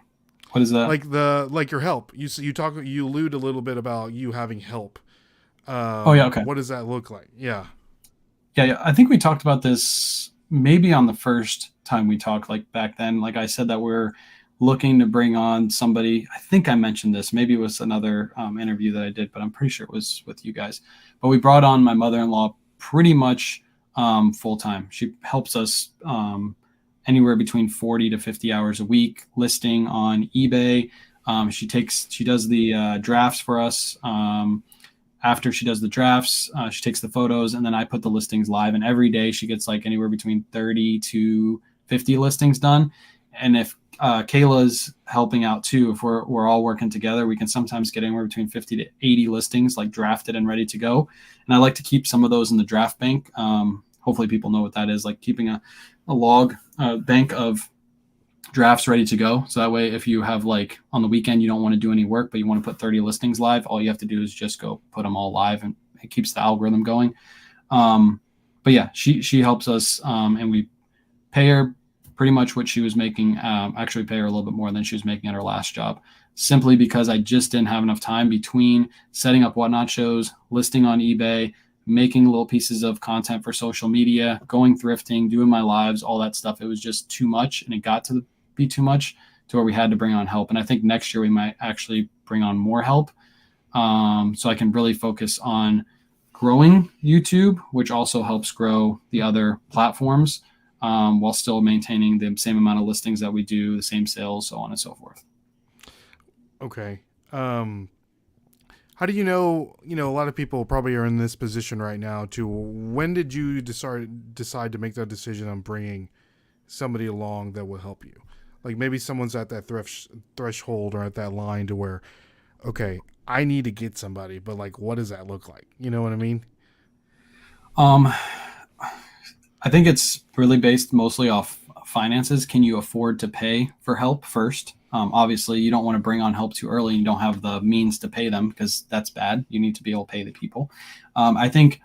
What is that? Like your help. You allude a little bit about you having help. Okay. What does that look like? Yeah. Yeah. I think we talked about this maybe on the first time we talked, like back then. Like I said that we're looking to bring on somebody. I think I mentioned this. Maybe it was another interview that I did, but I'm pretty sure it was with you guys. But we brought on my mother-in-law pretty much full-time. She helps us anywhere between 40 to 50 hours a week listing on eBay. She does the drafts for us. After she does the drafts, she takes the photos, and then I put the listings live. And every day she gets like anywhere between 30 to 50 listings done. And if Kayla's helping out too, if we're all working together, we can sometimes get anywhere between 50 to 80 listings like drafted and ready to go. And I like to keep some of those in the draft bank. Hopefully people know what that is, like keeping a log bank of drafts ready to go. So that way, if you have like on the weekend, you don't want to do any work, but you want to put 30 listings live, all you have to do is just go put them all live, and it keeps the algorithm going. But yeah, she helps us, and we pay her pretty much what she was making. Actually pay her a little bit more than she was making at her last job, simply because I just didn't have enough time between setting up Whatnot shows, listing on eBay, making little pieces of content for social media, going thrifting, doing my lives, all that stuff. It was just too much, and it got to be too much to where we had to bring on help. And I think next year we might actually bring on more help, so I can really focus on growing YouTube, which also helps grow the other platforms, while still maintaining the same amount of listings that we do, the same sales, so on and so forth. Okay. How do you know, a lot of people probably are in this position right now too. When did you decide to make that decision on bringing somebody along that will help you? Like maybe someone's at that threshold or at that line to where, okay, I need to get somebody, but like, what does that look like? You know what I mean? I think it's really based mostly off finances. Can you afford to pay for help first? Obviously, you don't want to bring on help too early and you don't have the means to pay them, because that's bad. You need to be able to pay the people. I think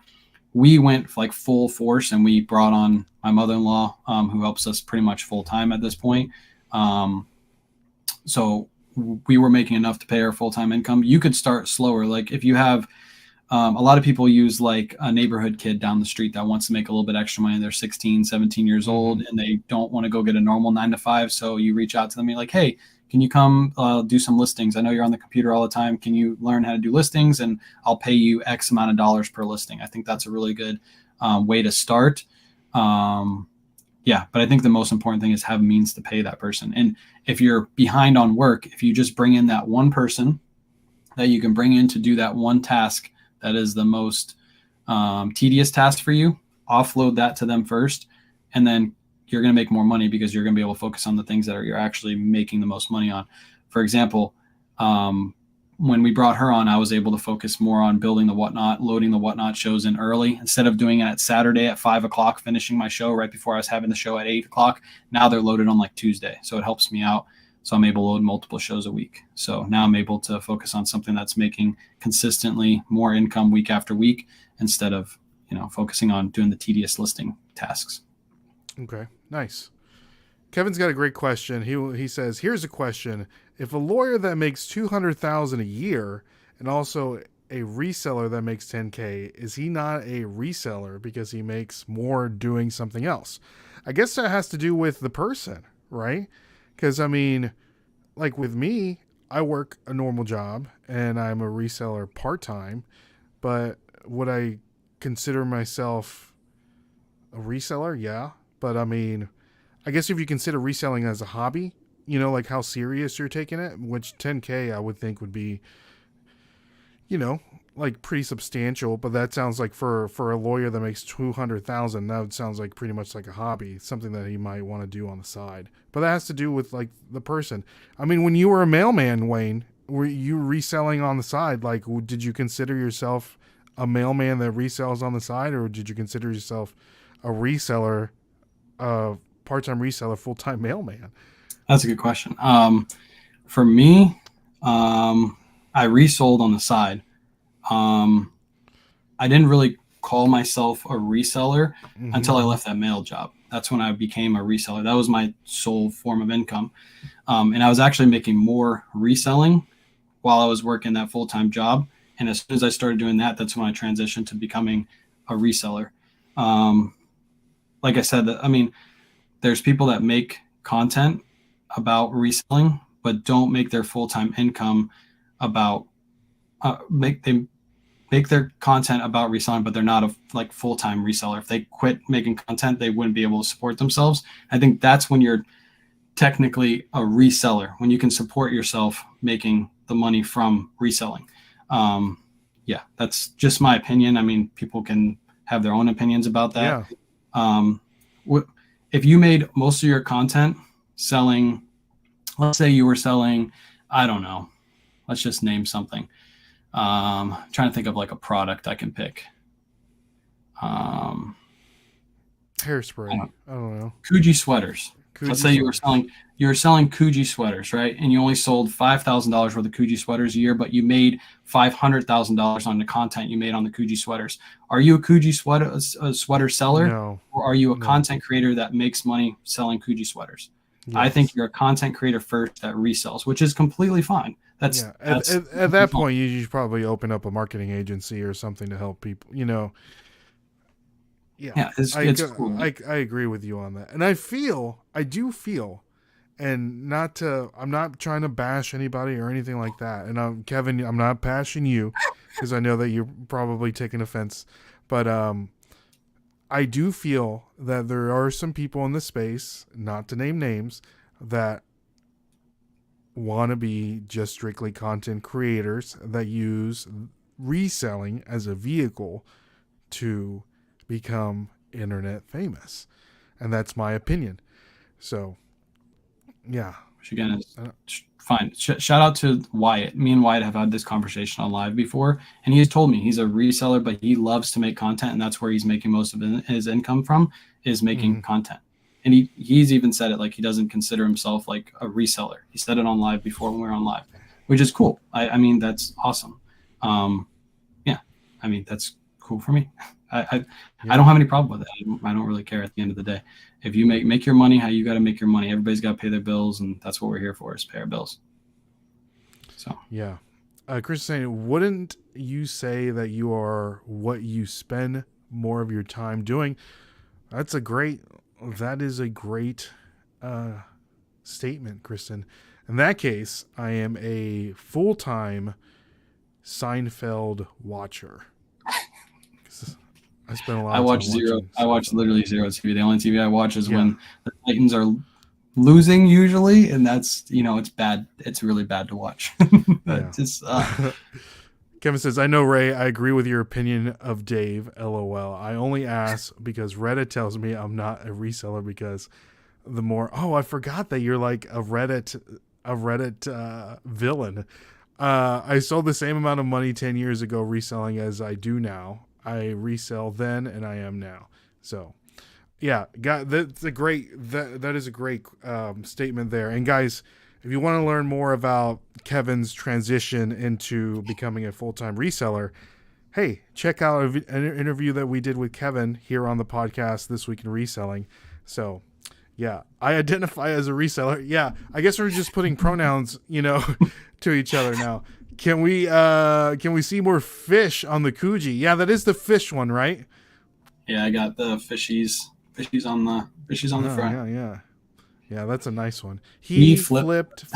we went like full force and we brought on my mother-in-law, who helps us pretty much full time at this point. So we were making enough to pay our full-time income. You could start slower. Like if you have, a lot of people use like a neighborhood kid down the street that wants to make a little bit extra money. They're 16, 17 years old and they don't want to go get a normal 9 to 5. So you reach out to them and you're like, hey, can you come do some listings? I know you're on the computer all the time. Can you learn how to do listings? And I'll pay you X amount of dollars per listing. I think that's a really good way to start. Yeah, but I think the most important thing is have means to pay that person. And if you're behind on work, if you just bring in that one person that you can bring in to do that one task that is the most tedious task for you, offload that to them first, and then you're going to make more money because you're going to be able to focus on the things that you're actually making the most money on. For example, when we brought her on, I was able to focus more on building the Whatnot, loading the Whatnot shows in early instead of doing it at Saturday at 5 o'clock, finishing my show right before I was having the show at 8 o'clock. Now they're loaded on like Tuesday. So it helps me out. So I'm able to load multiple shows a week. So now I'm able to focus on something that's making consistently more income week after week instead of, focusing on doing the tedious listing tasks. Okay, nice. Kevin's got a great question. He says, here's a question. If a lawyer that makes $200,000 a year and also a reseller that makes $10K, is he not a reseller because he makes more doing something else? I guess that has to do with the person, right? Because, I mean, like with me, I work a normal job and I'm a reseller part-time, but would I consider myself a reseller? Yeah. But, I mean, I guess if you consider reselling as a hobby, like how serious you're taking it, which 10K I would think would be, like pretty substantial, but that sounds like for a lawyer that makes 200,000, that sounds like pretty much like a hobby, something that he might want to do on the side. But that has to do with like the person. I mean, when you were a mailman, Wayne, were you reselling on the side? Like, did you consider yourself a mailman that resells on the side, or did you consider yourself a reseller, part-time reseller, full-time mailman? That's a good question. For me, I resold on the side. I didn't really call myself a reseller until I left that mail job. That's when I became a reseller. That was my sole form of income. And I was actually making more reselling while I was working that full-time job. And as soon as I started doing that, that's when I transitioned to becoming a reseller. Like I said, there's people that make content about reselling, but don't make their full-time income about make their content about reselling, but they're not a full-time reseller. If they quit making content, they wouldn't be able to support themselves. I think that's when you're technically a reseller, when you can support yourself making the money from reselling. Yeah, that's just my opinion. I mean, people can have their own opinions about that. Yeah. If you made most of your content selling, let's say you were selling, I don't know, let's just name something. Trying to think of like a product I can pick. Hairspray. I don't know. Coogee sweaters. Let's say you were selling Coogee sweaters, right? And you only sold $5,000 worth of Coogee sweaters a year, but you made $500,000 on the content you made on the Coogee sweaters. Are you a Coogee sweater seller? No. Or are you a content creator that makes money selling Coogee sweaters? Yes. I think you're a content creator first that resells, which is completely fine. At that point, you should probably open up a marketing agency or something to help people, Yeah, it's cool. I agree with you on that. And I do feel, and I'm not trying to bash anybody or anything like that. And Kevin, I'm not bashing you because I know that you're probably taking offense. But I do feel that there are some people in the space, not to name names, that want to be just strictly content creators that use reselling as a vehicle to become internet famous. And that's my opinion. So, yeah. Which again is fine. Shout out to Wyatt. Me and Wyatt have had this conversation on live before, and he's told me he's a reseller, but he loves to make content, and that's where he's making most of his income from, is making content. And he's even said it, like he doesn't consider himself like a reseller. He said it on live before when we were on live, which is cool. I mean, that's awesome. Yeah, I mean, that's cool for me. I don't have any problem with it. I don't really care at the end of the day. If you make your money how you got to make your money. Everybody's got to pay their bills, and that's what we're here for, is pay our bills. So yeah. Chris is saying, wouldn't you say that you are what you spend more of your time doing? That is a great statement, Kristen. In that case, I am a full-time Seinfeld watcher. I spend a lot of time watching. I watch literally zero TV. The only TV I watch is when the Titans are losing usually, and that's, it's bad. It's really bad to watch. But Kevin says, I know, Ray, I agree with your opinion of Dave, LOL. I only ask because Reddit tells me I'm not a reseller because the more, I forgot that you're like a Reddit villain. I sold the same amount of money 10 years ago reselling as I do now. I resell then and I am now. So yeah, that's a great, that is a great statement there. And guys, if you want to learn more about Kevin's transition into becoming a full-time reseller, hey, check out an interview that we did with Kevin here on the podcast This Week in Reselling. So, yeah, I identify as a reseller. Yeah, I guess we're just putting pronouns, to each other now. Can we see more fish on the Kuji? Yeah, that is the fish one, right? Yeah, I got the fishies on the front. Yeah, that's a nice one. He flipped.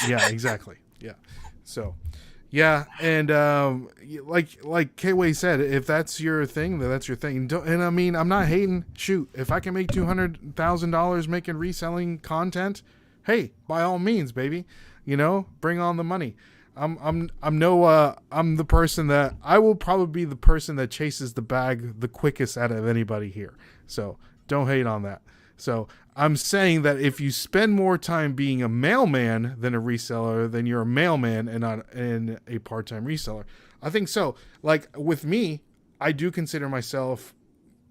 Yeah, exactly. Yeah. So, yeah, and like KAYWAY said, if that's your thing, then that's your thing. And I mean, I'm not hating. Shoot, if I can make $200,000 making reselling content, hey, by all means, baby. Bring on the money. I'm the person that I will probably be the person that chases the bag the quickest out of anybody here. So don't hate on that. So I'm saying that if you spend more time being a mailman than a reseller, then you're a mailman and not a part-time reseller. I think so. Like with me, I do consider myself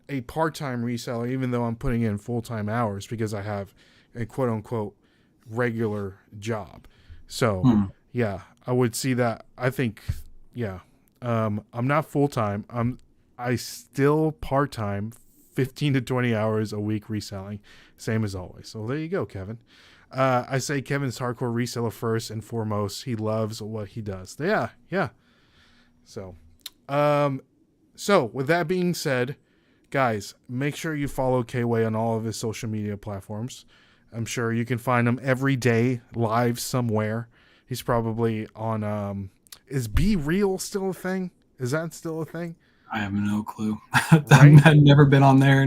a part-time reseller, even though I'm putting in full-time hours because I have a quote-unquote regular job. So yeah, I would see that. I think, yeah, I'm not full-time. I still part-time, 15 to 20 hours a week reselling, same as always. So there you go, Kevin. I say Kevin's hardcore reseller first and foremost. He loves what he does. Yeah. So with that being said, guys, make sure you follow KAYWAY on all of his social media platforms. I'm sure you can find him every day live somewhere. He's probably on, is Be Real still a thing? Is that still a thing? I have no clue. Right? I've never been on there.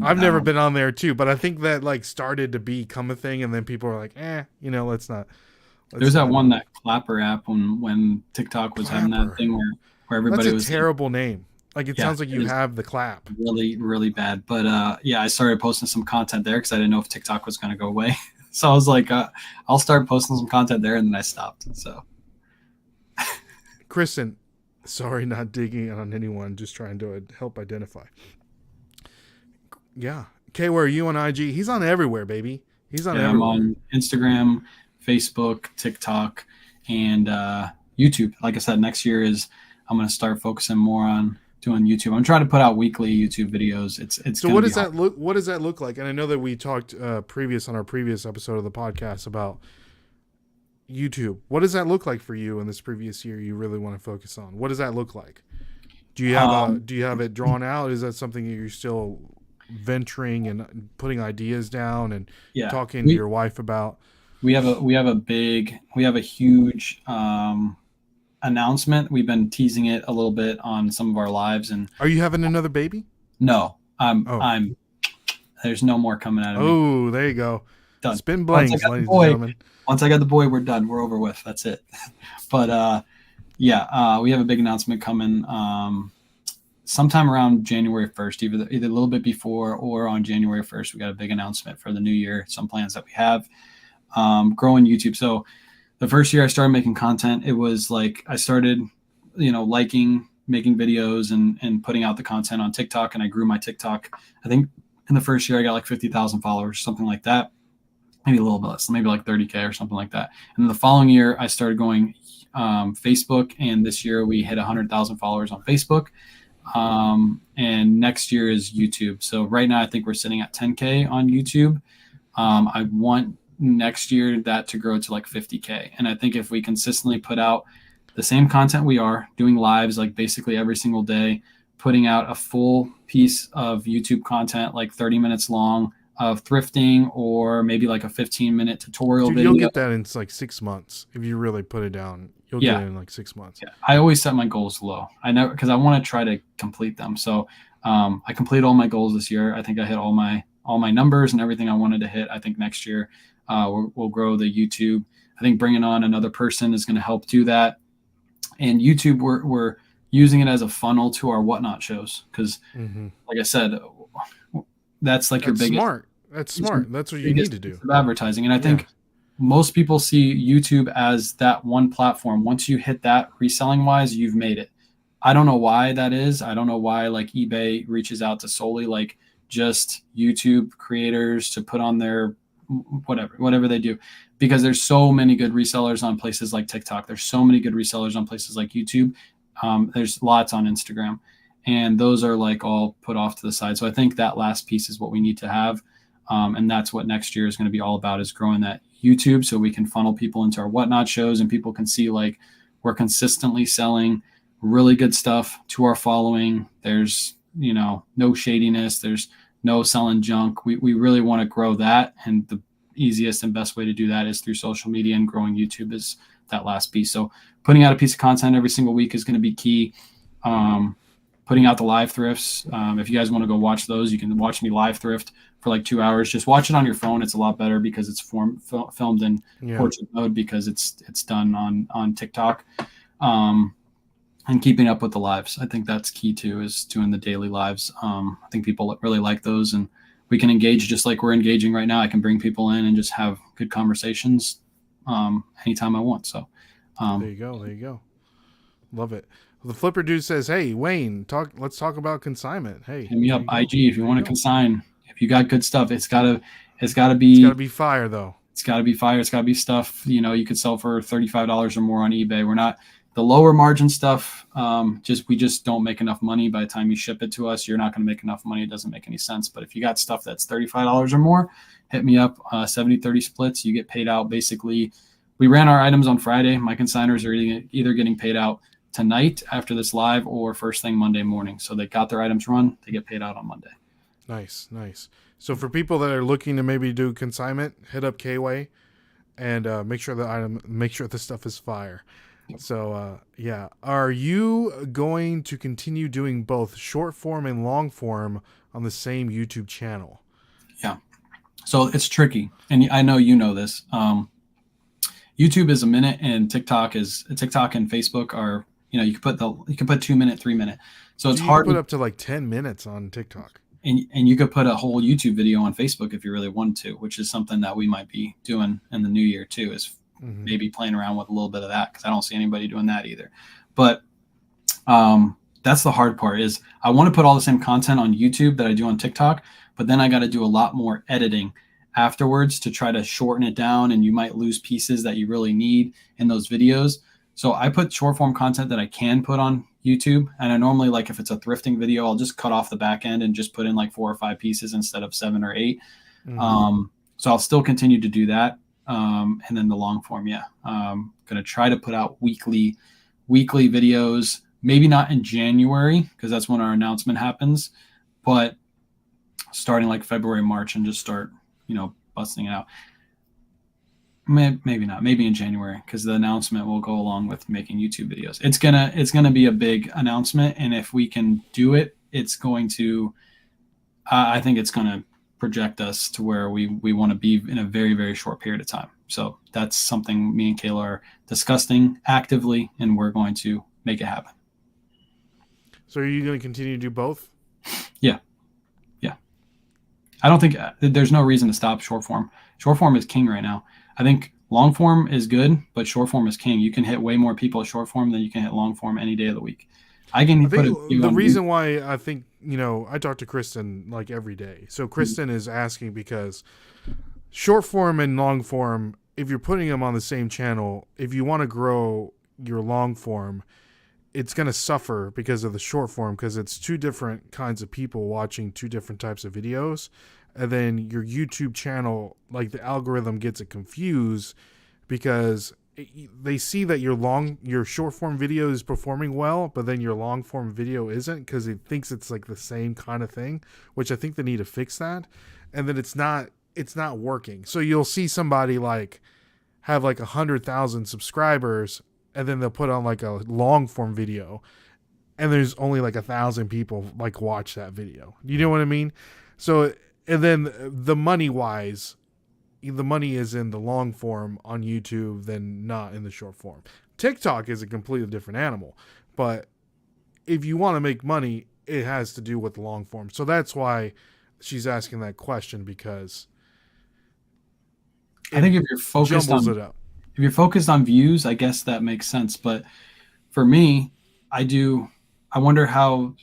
I've never been on there too, but I think that like started to become a thing, and then people are like, let's not. There's that one, that Clapper app when TikTok was having that thing where everybody was. That's a terrible name. Like it sounds like you have the clap. Really, really bad. But I started posting some content there because I didn't know if TikTok was going to go away. So I was like, I'll start posting some content there, and then I stopped. So, Kristen. Sorry, not digging on anyone, just trying to help identify. Yeah. KAYWAY, are you on IG? He's on everywhere, baby. He's on everywhere. I'm on Instagram, Facebook, TikTok, and YouTube. Like I said, next year I'm going to start focusing more on doing YouTube. I'm trying to put out weekly YouTube videos. It's so what does that look? What does that look like? And I know that we talked on our previous episode of the podcast about YouTube. What does that look like for you in this previous year you really want to focus on? What does that look like? Do you have it drawn out? Is that something that you're still venturing and putting ideas down and talking to your wife about? We have a huge announcement. We've been teasing it a little bit on some of our lives. And are you having another baby? No, I'm there's no more coming out of me. Oh, there you go. Done. Spin blanks, ladies and gentlemen. Once I got the boy, we're done. We're over with. That's it. But we have a big announcement coming sometime around January 1st, either a little bit before or on January 1st. We got a big announcement for the new year. Some plans that we have. Growing YouTube. So the first year I started making content, it was like I started, liking, making videos and putting out the content on TikTok, and I grew my TikTok. I think in the first year I got like 50,000 followers, something like that. Maybe a little bit less, maybe like 30K or something like that. And then the following year, I started going Facebook, and this year we hit 100,000 followers on Facebook. And next year is YouTube. So right now, I think we're sitting at 10K on YouTube. I want next year that to grow to like 50K. And I think if we consistently put out the same content we are doing lives, like basically every single day, putting out a full piece of YouTube content, like 30 minutes long, of thrifting, or maybe like a 15-minute tutorial video. You'll get that in like 6 months if you really put it down. You'll get it in like 6 months. Yeah. I always set my goals low. I know, because I want to try to complete them. So I completed all my goals this year. I think I hit all my numbers and everything I wanted to hit. I think next year we'll grow the YouTube. I think bringing on another person is going to help do that. And YouTube, we're using it as a funnel to our whatnot shows because, like I said, that's like your That's biggest smart. That's smart. That's what you need biggest to piece do. of advertising. And I Yeah. think most people see YouTube as that one platform. Once you hit that reselling wise, you've made it. I don't know why that is. I don't know why like eBay reaches out to solely like just YouTube creators to put on their whatever they do, because there's so many good resellers on places like TikTok. There's so many good resellers on places like YouTube. There's lots on Instagram, and those are like all put off to the side. So I think that last piece is what we need to have. And that's what next year is going to be all about, is growing that YouTube so we can funnel people into our whatnot shows and people can see like we're consistently selling really good stuff to our following. There's, no shadiness. There's no selling junk. We really want to grow that. And the easiest and best way to do that is through social media, and growing YouTube is that last piece. So putting out a piece of content every single week is going to be key. Putting out the live thrifts. If you guys want to go watch those, you can watch me live thrift for like 2 hours. Just watch it on your phone. It's a lot better because it's filmed in portrait mode, because it's done on TikTok. And keeping up with the lives. I think that's key too, is doing the daily lives. I think people really like those, and we can engage just like we're engaging right now. I can bring people in and just have good conversations anytime I want. So there you go. Love it. The Flipper dude says, "Hey, Wayne, let's talk about consignment. Hey, hit me up, IG, if you want to go. consign. If you got good stuff, it's gotta be It's gotta be fire though. It's gotta be fire. It's gotta be stuff, you could sell for $35 or more on eBay. We're not the lower margin stuff. We just don't make enough money. By the time you ship it to us, you're not going to make enough money. It doesn't make any sense. But if you got stuff that's $35 or more, hit me up. 70-30 splits. You get paid out. Basically, we ran our items on Friday. My consigners are either getting paid out tonight after this live or first thing Monday morning. So they got their items run. They get paid out on Monday. Nice. So for people that are looking to maybe do consignment, hit up KAYWAY and make sure the stuff is fire. So, are you going to continue doing both short form and long form on the same YouTube channel? Yeah. So it's tricky. And I know you know this. YouTube is a minute, and TikTok and Facebook are, you can put 2 minute, 3 minute. So it's hard to put up to like 10 minutes on TikTok. And you could put a whole YouTube video on Facebook if you really wanted to, which is something that we might be doing in the new year too, is maybe playing around with a little bit of that, because I don't see anybody doing that either. But that's the hard part, is I want to put all the same content on YouTube that I do on TikTok, but then I got to do a lot more editing afterwards to try to shorten it down, and you might lose pieces that you really need in those videos. So I put short form content that I can put on YouTube. And I normally, like if it's a thrifting video, I'll just cut off the back end and just put in like 4 or 5 pieces instead of 7 or 8. So I'll still continue to do that. And then the long form, going to try to put out weekly videos, maybe not in January, because that's when our announcement happens, but starting like February, March, and just start, busting it out. Maybe not, maybe in January, because the announcement will go along with making YouTube videos. It's gonna be a big announcement, and if we can do it, it's going to, I think it's going to project us to where we want to be in a very, very short period of time. So that's something me and Kayla are discussing actively, and we're going to make it happen. So are you going to continue to do both? Yeah. I don't think there's no reason to stop short form. Short form is king right now. I think long form is good, but short form is king. You can hit way more people at short form than you can hit long form any day of the week. The reason why I think, I talk to Kristen like every day. So Kristen is asking because short form and long form, if you're putting them on the same channel, if you want to grow your long form, it's going to suffer because of the short form, because it's 2 different kinds of people watching 2 different types of videos. And then your YouTube channel, like the algorithm gets it confused because they see that your short form video is performing well, but then your long form video isn't, because it thinks it's like the same kind of thing, which I think they need to fix that. And then it's not working. So you'll see somebody like have like 100,000 subscribers, and then they'll put on like a long form video, and there's only like 1,000 people like watch that video. You know what I mean? So, and then the money wise, the money is in the long form on YouTube than not in the short form. TikTok is a completely different animal, but if you want to make money, it has to do with the long form. So that's why she's asking that question, because I think if you're focused jumbles on it up. if you're focused on views, I guess that makes sense. But for me, I wonder how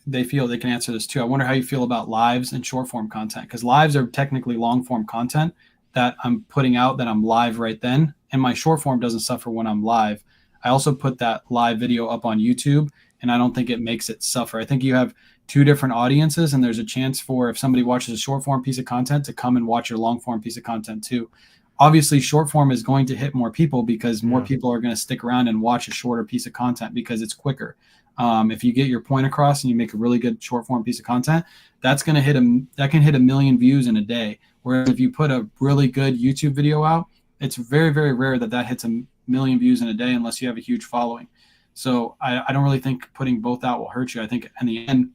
they feel. They can answer this too. I wonder how you feel about lives and short form content, because lives are technically long form content that I'm putting out that I'm live right then. And my short form doesn't suffer when I'm live. I also put that live video up on YouTube, and I don't think it makes it suffer. I think you have two different audiences, and there's a chance for, if somebody watches a short form piece of content, to come and watch your long form piece of content too. Obviously, short form is going to hit more people because more people are going to stick around and watch a shorter piece of content because it's quicker. If you get your point across and you make a really good short form piece of content, that can hit 1 million views in a day. Whereas if you put a really good YouTube video out, it's very, very rare that hits 1 million views in a day unless you have a huge following. So I don't really think putting both out will hurt you. I think in the end,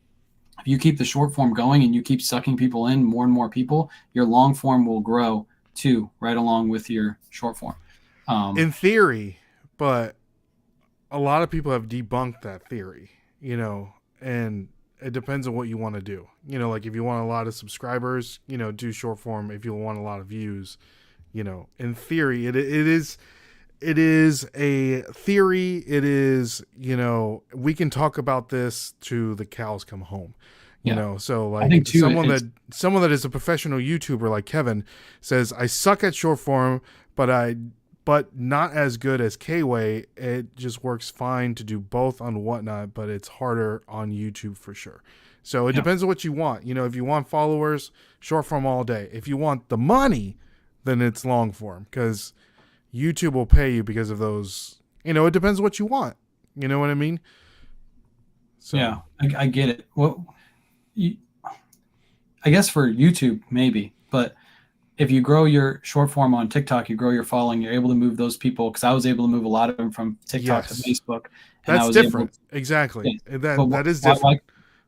if you keep the short form going and you keep sucking people in, more and more people, your long form will grow too, right along with your short form. In theory, but a lot of people have debunked that theory, and it depends on what you want to do. Like if you want a lot of subscribers, do short form. If you want a lot of views, in theory, it is a theory. It is, we can talk about this to the cows come home. So like, I think too, someone that is a professional YouTuber like Kevin says, I suck at short form, but not as good as KAYWAY. It just works fine to do both on Whatnot, but it's harder on YouTube for sure. So it depends on what you want. If you want followers, short form all day. If you want the money, then it's long form, because YouTube will pay you because of those. It depends what you want. You know what I mean? So yeah, I get it. Well, I guess for YouTube, maybe, but if you grow your short form on TikTok, you grow your following, you're able to move those people, because I was able to move a lot of them from TikTok to Facebook. And that's different. Exactly. Yeah. That is different.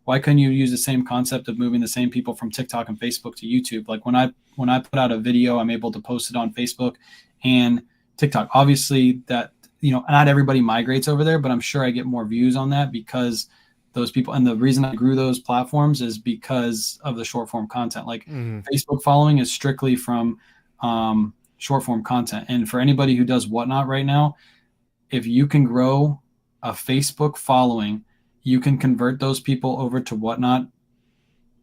Why couldn't you use the same concept of moving the same people from TikTok and Facebook to YouTube? Like when I put out a video, I'm able to post it on Facebook and TikTok. Obviously that, not everybody migrates over there, but I'm sure I get more views on that because those people, and the reason I grew those platforms is because of the short form content. Like Facebook following is strictly from short form content. And for anybody who does Whatnot right now, if you can grow a Facebook following, you can convert those people over to Whatnot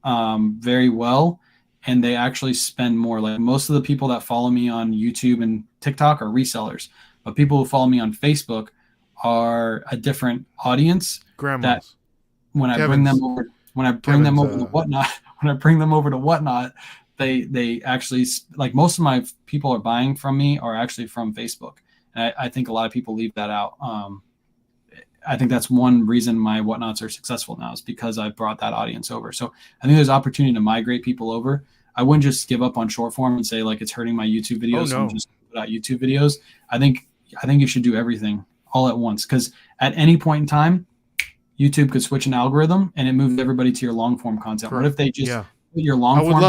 very well, and they actually spend more. Like most of the people that follow me on YouTube and TikTok are resellers, but people who follow me on Facebook are a different audience. Grandmas. When I bring them over to Whatnot, they actually, like, most of my people are buying from me are actually from Facebook. And I think a lot of people leave that out. I think that's one reason my Whatnots are successful now, is because I brought that audience over. So I think there's opportunity to migrate people over. I wouldn't just give up on short form and say like it's hurting my YouTube videos. Oh, no. So I'm just put out YouTube videos. I think you should do everything all at once, because at any point in time, YouTube could switch an algorithm and it moved everybody to your long form content. Correct. What if they just put your long form? I would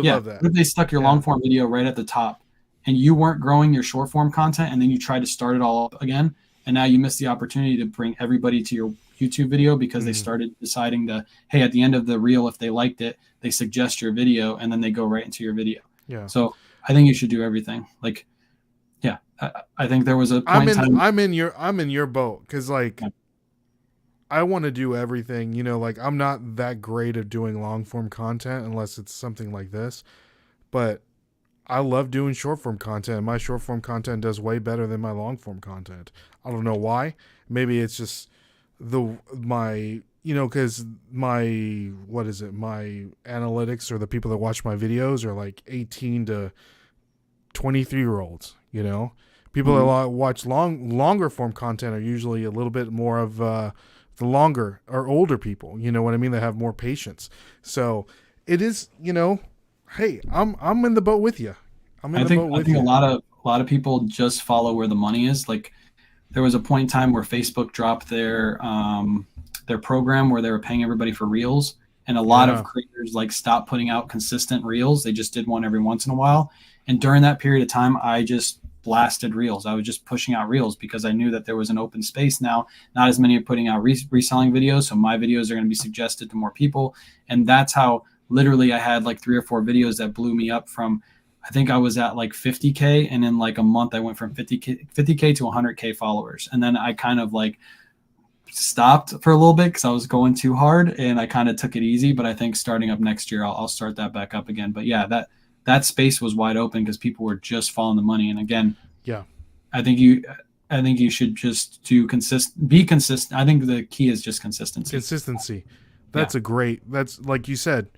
love that. What if they stuck your long form video right at the top and you weren't growing your short form content, and then you tried to start it all up again, and now you missed the opportunity to bring everybody to your YouTube video because they started deciding to, hey, at the end of the reel, if they liked it, they suggest your video and then they go right into your video. Yeah. So I think you should do everything. Like, yeah, I think there was a point I'm in your boat, because like, I want to do everything, like I'm not that great at doing long form content unless it's something like this, but I love doing short form content. My short form content does way better than my long form content. I don't know why. Maybe it's just because my analytics, or the people that watch my videos, are like 18 to 23-year-olds, people that watch longer form content are usually a little bit more of the longer or older people, you know what I mean? They have more patience. So it is, hey, I'm in the boat with you. I think a lot of people just follow where the money is. Like there was a point in time where Facebook dropped their program where they were paying everybody for reels, And a lot Yeah. of creators like stopped putting out consistent reels. They just did one every once in a while. And during that period of time, I just blasted reels. I was just pushing out reels because I knew that there was an open space now. Not as many are putting out reselling videos. So my videos are going to be suggested to more people. And that's how literally I had like 3 or 4 videos that blew me up from, I think I was at like 50K. And in like a month, I went from 50K to 100K followers. And then I kind of like stopped for a little bit because I was going too hard and I kind of took it easy. But I think starting up next year, I'll start that back up again. But yeah, that space was wide open because people were just following the money. And again, Yeah. I think you should just be consistent. I think the key is just consistency. Consistency. That's like you said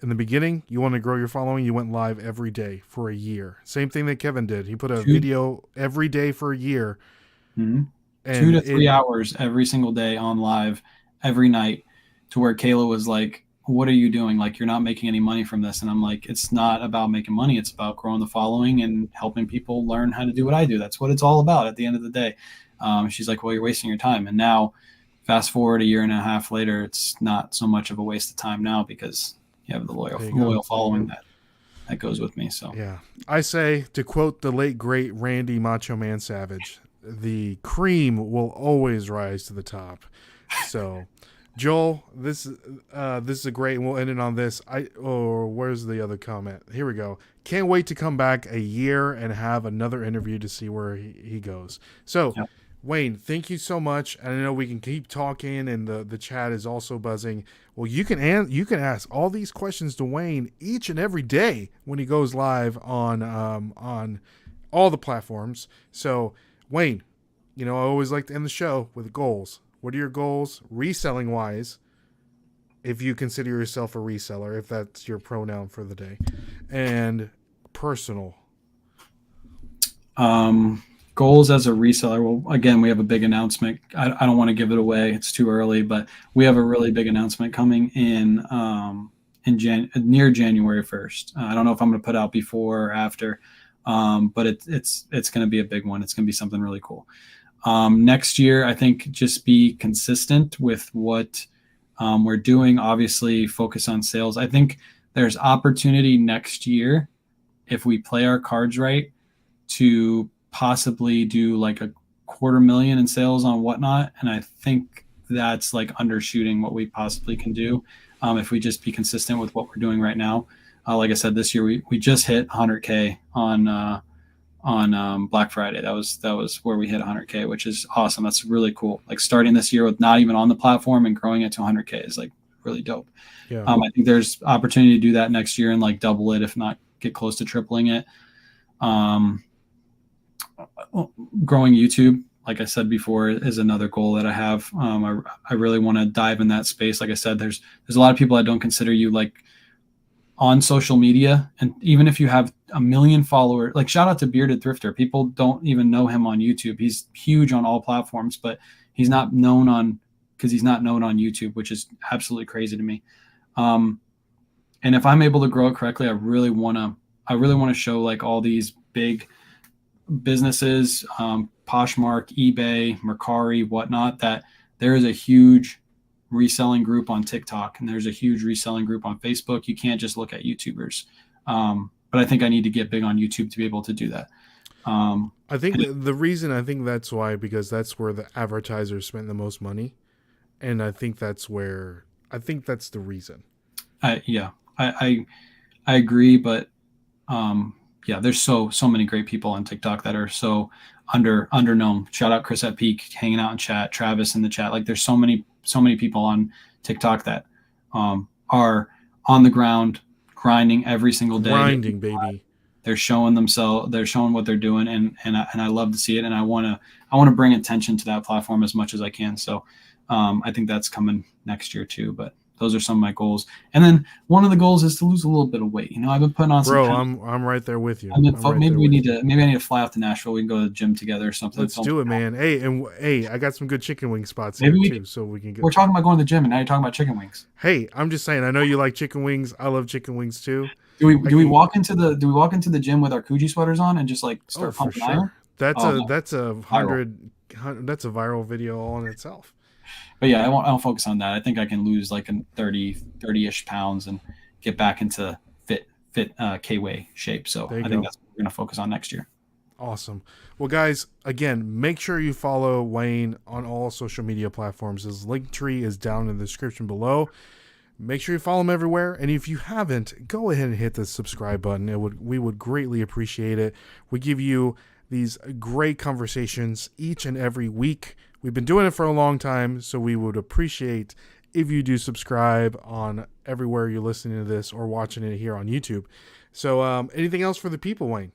in the beginning, you want to grow your following, you went live every day for a year. Same thing that Kevin did. He put a video every day for a year. Mm-hmm. And 2 to 3 hours every single day on live every night, to where Kayla was like, what are you doing? Like, you're not making any money from this. And I'm like, it's not about making money. It's about growing the following and helping people learn how to do what I do. That's what it's all about at the end of the day. She's like, well, you're wasting your time. And now fast forward a year and a half later, it's not so much of a waste of time now because you have the loyal following that goes with me. So yeah, I say, to quote the late great Randy Macho Man Savage, the cream will always rise to the top. So Joel, this is a great, and we'll end it on this. Where's the other comment? Here we go. Can't wait to come back a year and have another interview to see where he goes. So yep. Wayne, thank you so much. And I know we can keep talking, and the chat is also buzzing. Well, you can ask all these questions to Wayne each and every day when he goes live on all the platforms. So Wayne, I always like to end the show with goals. What are your goals reselling wise, if you consider yourself a reseller, if that's your pronoun for the day, and personal? Goals as a reseller. Well, again, we have a big announcement. I don't want to give it away. It's too early, but we have a really big announcement coming in near January 1st. I don't know if I'm going to put out before or after, but it's going to be a big one. It's going to be something really cool. Next year, I think just be consistent with what we're doing. Obviously, focus on sales. I think there's opportunity next year, if we play our cards right, to possibly do like $250,000 in sales on Whatnot. And I think that's like undershooting what we possibly can do if we just be consistent with what we're doing right now. Like I said, this year we just hit 100K on Black Friday. That was where we hit 100K, which is awesome. That's really cool. Like starting this year with not even on the platform and growing it to 100K is like really dope. Yeah. I think there's opportunity to do that next year and like double it, if not get close to tripling it. Growing YouTube, like I said before, is another goal that I have. I really want to dive in that space. Like I said, there's a lot of people that don't consider you like on social media. And even if you have 1 million followers, like shout out to Bearded Thrifter. People don't even know him on YouTube. He's huge on all platforms, but he's not known on YouTube, which is absolutely crazy to me. And if I'm able to grow it correctly, I really want to show like all these big businesses, Poshmark, eBay, Mercari, whatnot, that there is a huge reselling group on TikTok and there's a huge reselling group on Facebook. You can't just look at YouTubers. But I think I need to get big on YouTube to be able to do that. I think the reason that's why, because that's where the advertisers spend the most money. And I think that's the reason. I agree, but there's so many great people on TikTok that are so underknown. Shout out Chris at Peak hanging out in chat, Travis in the chat. Like there's so many people on TikTok that are on the ground grinding every single day. Grinding, baby. They're showing themselves. They're showing what they're doing, and I love to see it. And I want to bring attention to that platform as much as I can. So I think that's coming next year too. But those are some of my goals. And then one of the goals is to lose a little bit of weight. I've been putting on some. Bro, I'm right there with you. Maybe I need to fly out to Nashville. We can go to the gym together or something. Let's do it, man. Hey, I got some good chicken wing spots here too, so we can go. We're talking about going to the gym, and now you're talking about chicken wings. Hey, I'm just saying. I know you like chicken wings. I love chicken wings too. Do we walk into the gym with our Coogee sweaters on and just like start pumping iron? That's a viral video all in itself. But yeah, I won't focus on that. I think I can lose like in 30-ish pounds and get back into fit KAYWAY shape. So There you I think go. that's what we're going to focus on next year. Awesome. Well, guys, again, make sure you follow Wayne on all social media platforms. His link tree is down in the description below. Make sure you follow him everywhere. And if you haven't, go ahead and hit the subscribe button. We would greatly appreciate it. We give you these great conversations each and every week. We've been doing it for a long time, so we would appreciate if you do subscribe on everywhere you're listening to this or watching it here on YouTube. So anything else for the people, Wayne?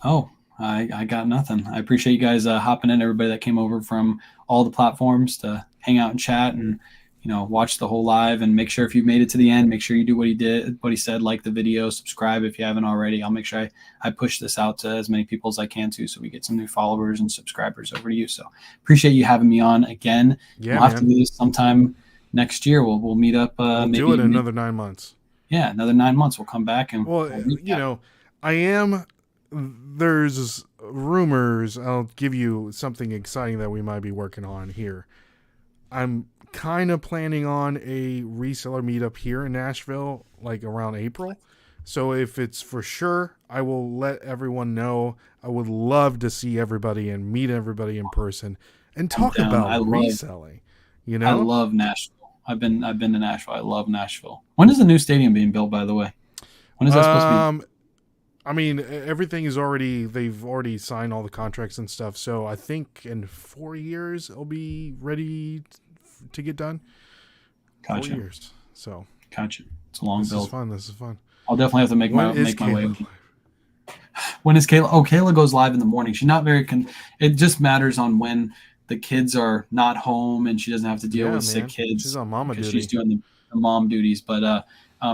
Oh, I got nothing. I appreciate you guys hopping in, everybody that came over from all the platforms to hang out and chat and, watch the whole live. And make sure if you made it to the end, make sure you do what he said, like the video, subscribe if you haven't already. I'll make sure I push this out to as many people as I can too, so we get some new followers and subscribers over to you. So appreciate you having me on again. Yeah, we'll have to do this sometime next year. We'll meet up. We'll do it in another 9 months. Yeah, another 9 months. We'll come back and there's rumors. I'll give you something exciting that we might be working on here. I'm kind of planning on a reseller meetup here in Nashville, like around April. So if it's for sure, I will let everyone know. I would love to see everybody and meet everybody in person and talk about reselling. I love Nashville. I've been to Nashville. I love Nashville. When is the new stadium being built, by the way? When is that supposed to be? I mean, everything is they've already signed all the contracts and stuff. So I think in 4 years, it'll be ready to get done. Gotcha. 4 years. So. Gotcha. It's a long build. This is fun. I'll definitely have to make my way. When is Kayla? Oh, Kayla goes live in the morning. She's not very it just matters on when the kids are not home and she doesn't have to deal with sick kids. She's on mama duty. She's doing the mom duties. But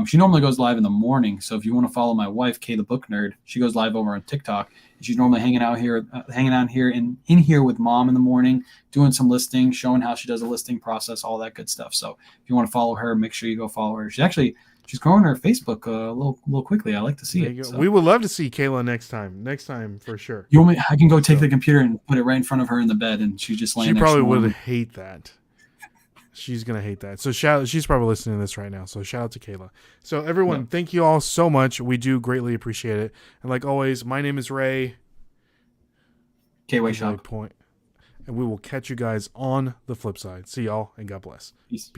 she normally goes live in the morning. So if you want to follow my wife, Kay the Book Nerd, she goes live over on TikTok. She's normally hanging out here in here with mom in the morning, doing some listing, showing how she does a listing process, all that good stuff. So if you want to follow her, make sure you go follow her. She's growing her Facebook a little quickly. I like to see it. So. We would love to see Kayla next time. Next time for sure. You want me? I can go take the computer and put it right in front of her in the bed, and she's just laying there. She probably would hate that. She's gonna hate that. So she's probably listening to this right now. So shout out to Kayla. So everyone, Thank you all so much. We do greatly appreciate it. And like always, my name is Ray. KAYWAY Shop. And we will catch you guys on the flip side. See y'all and God bless. Peace.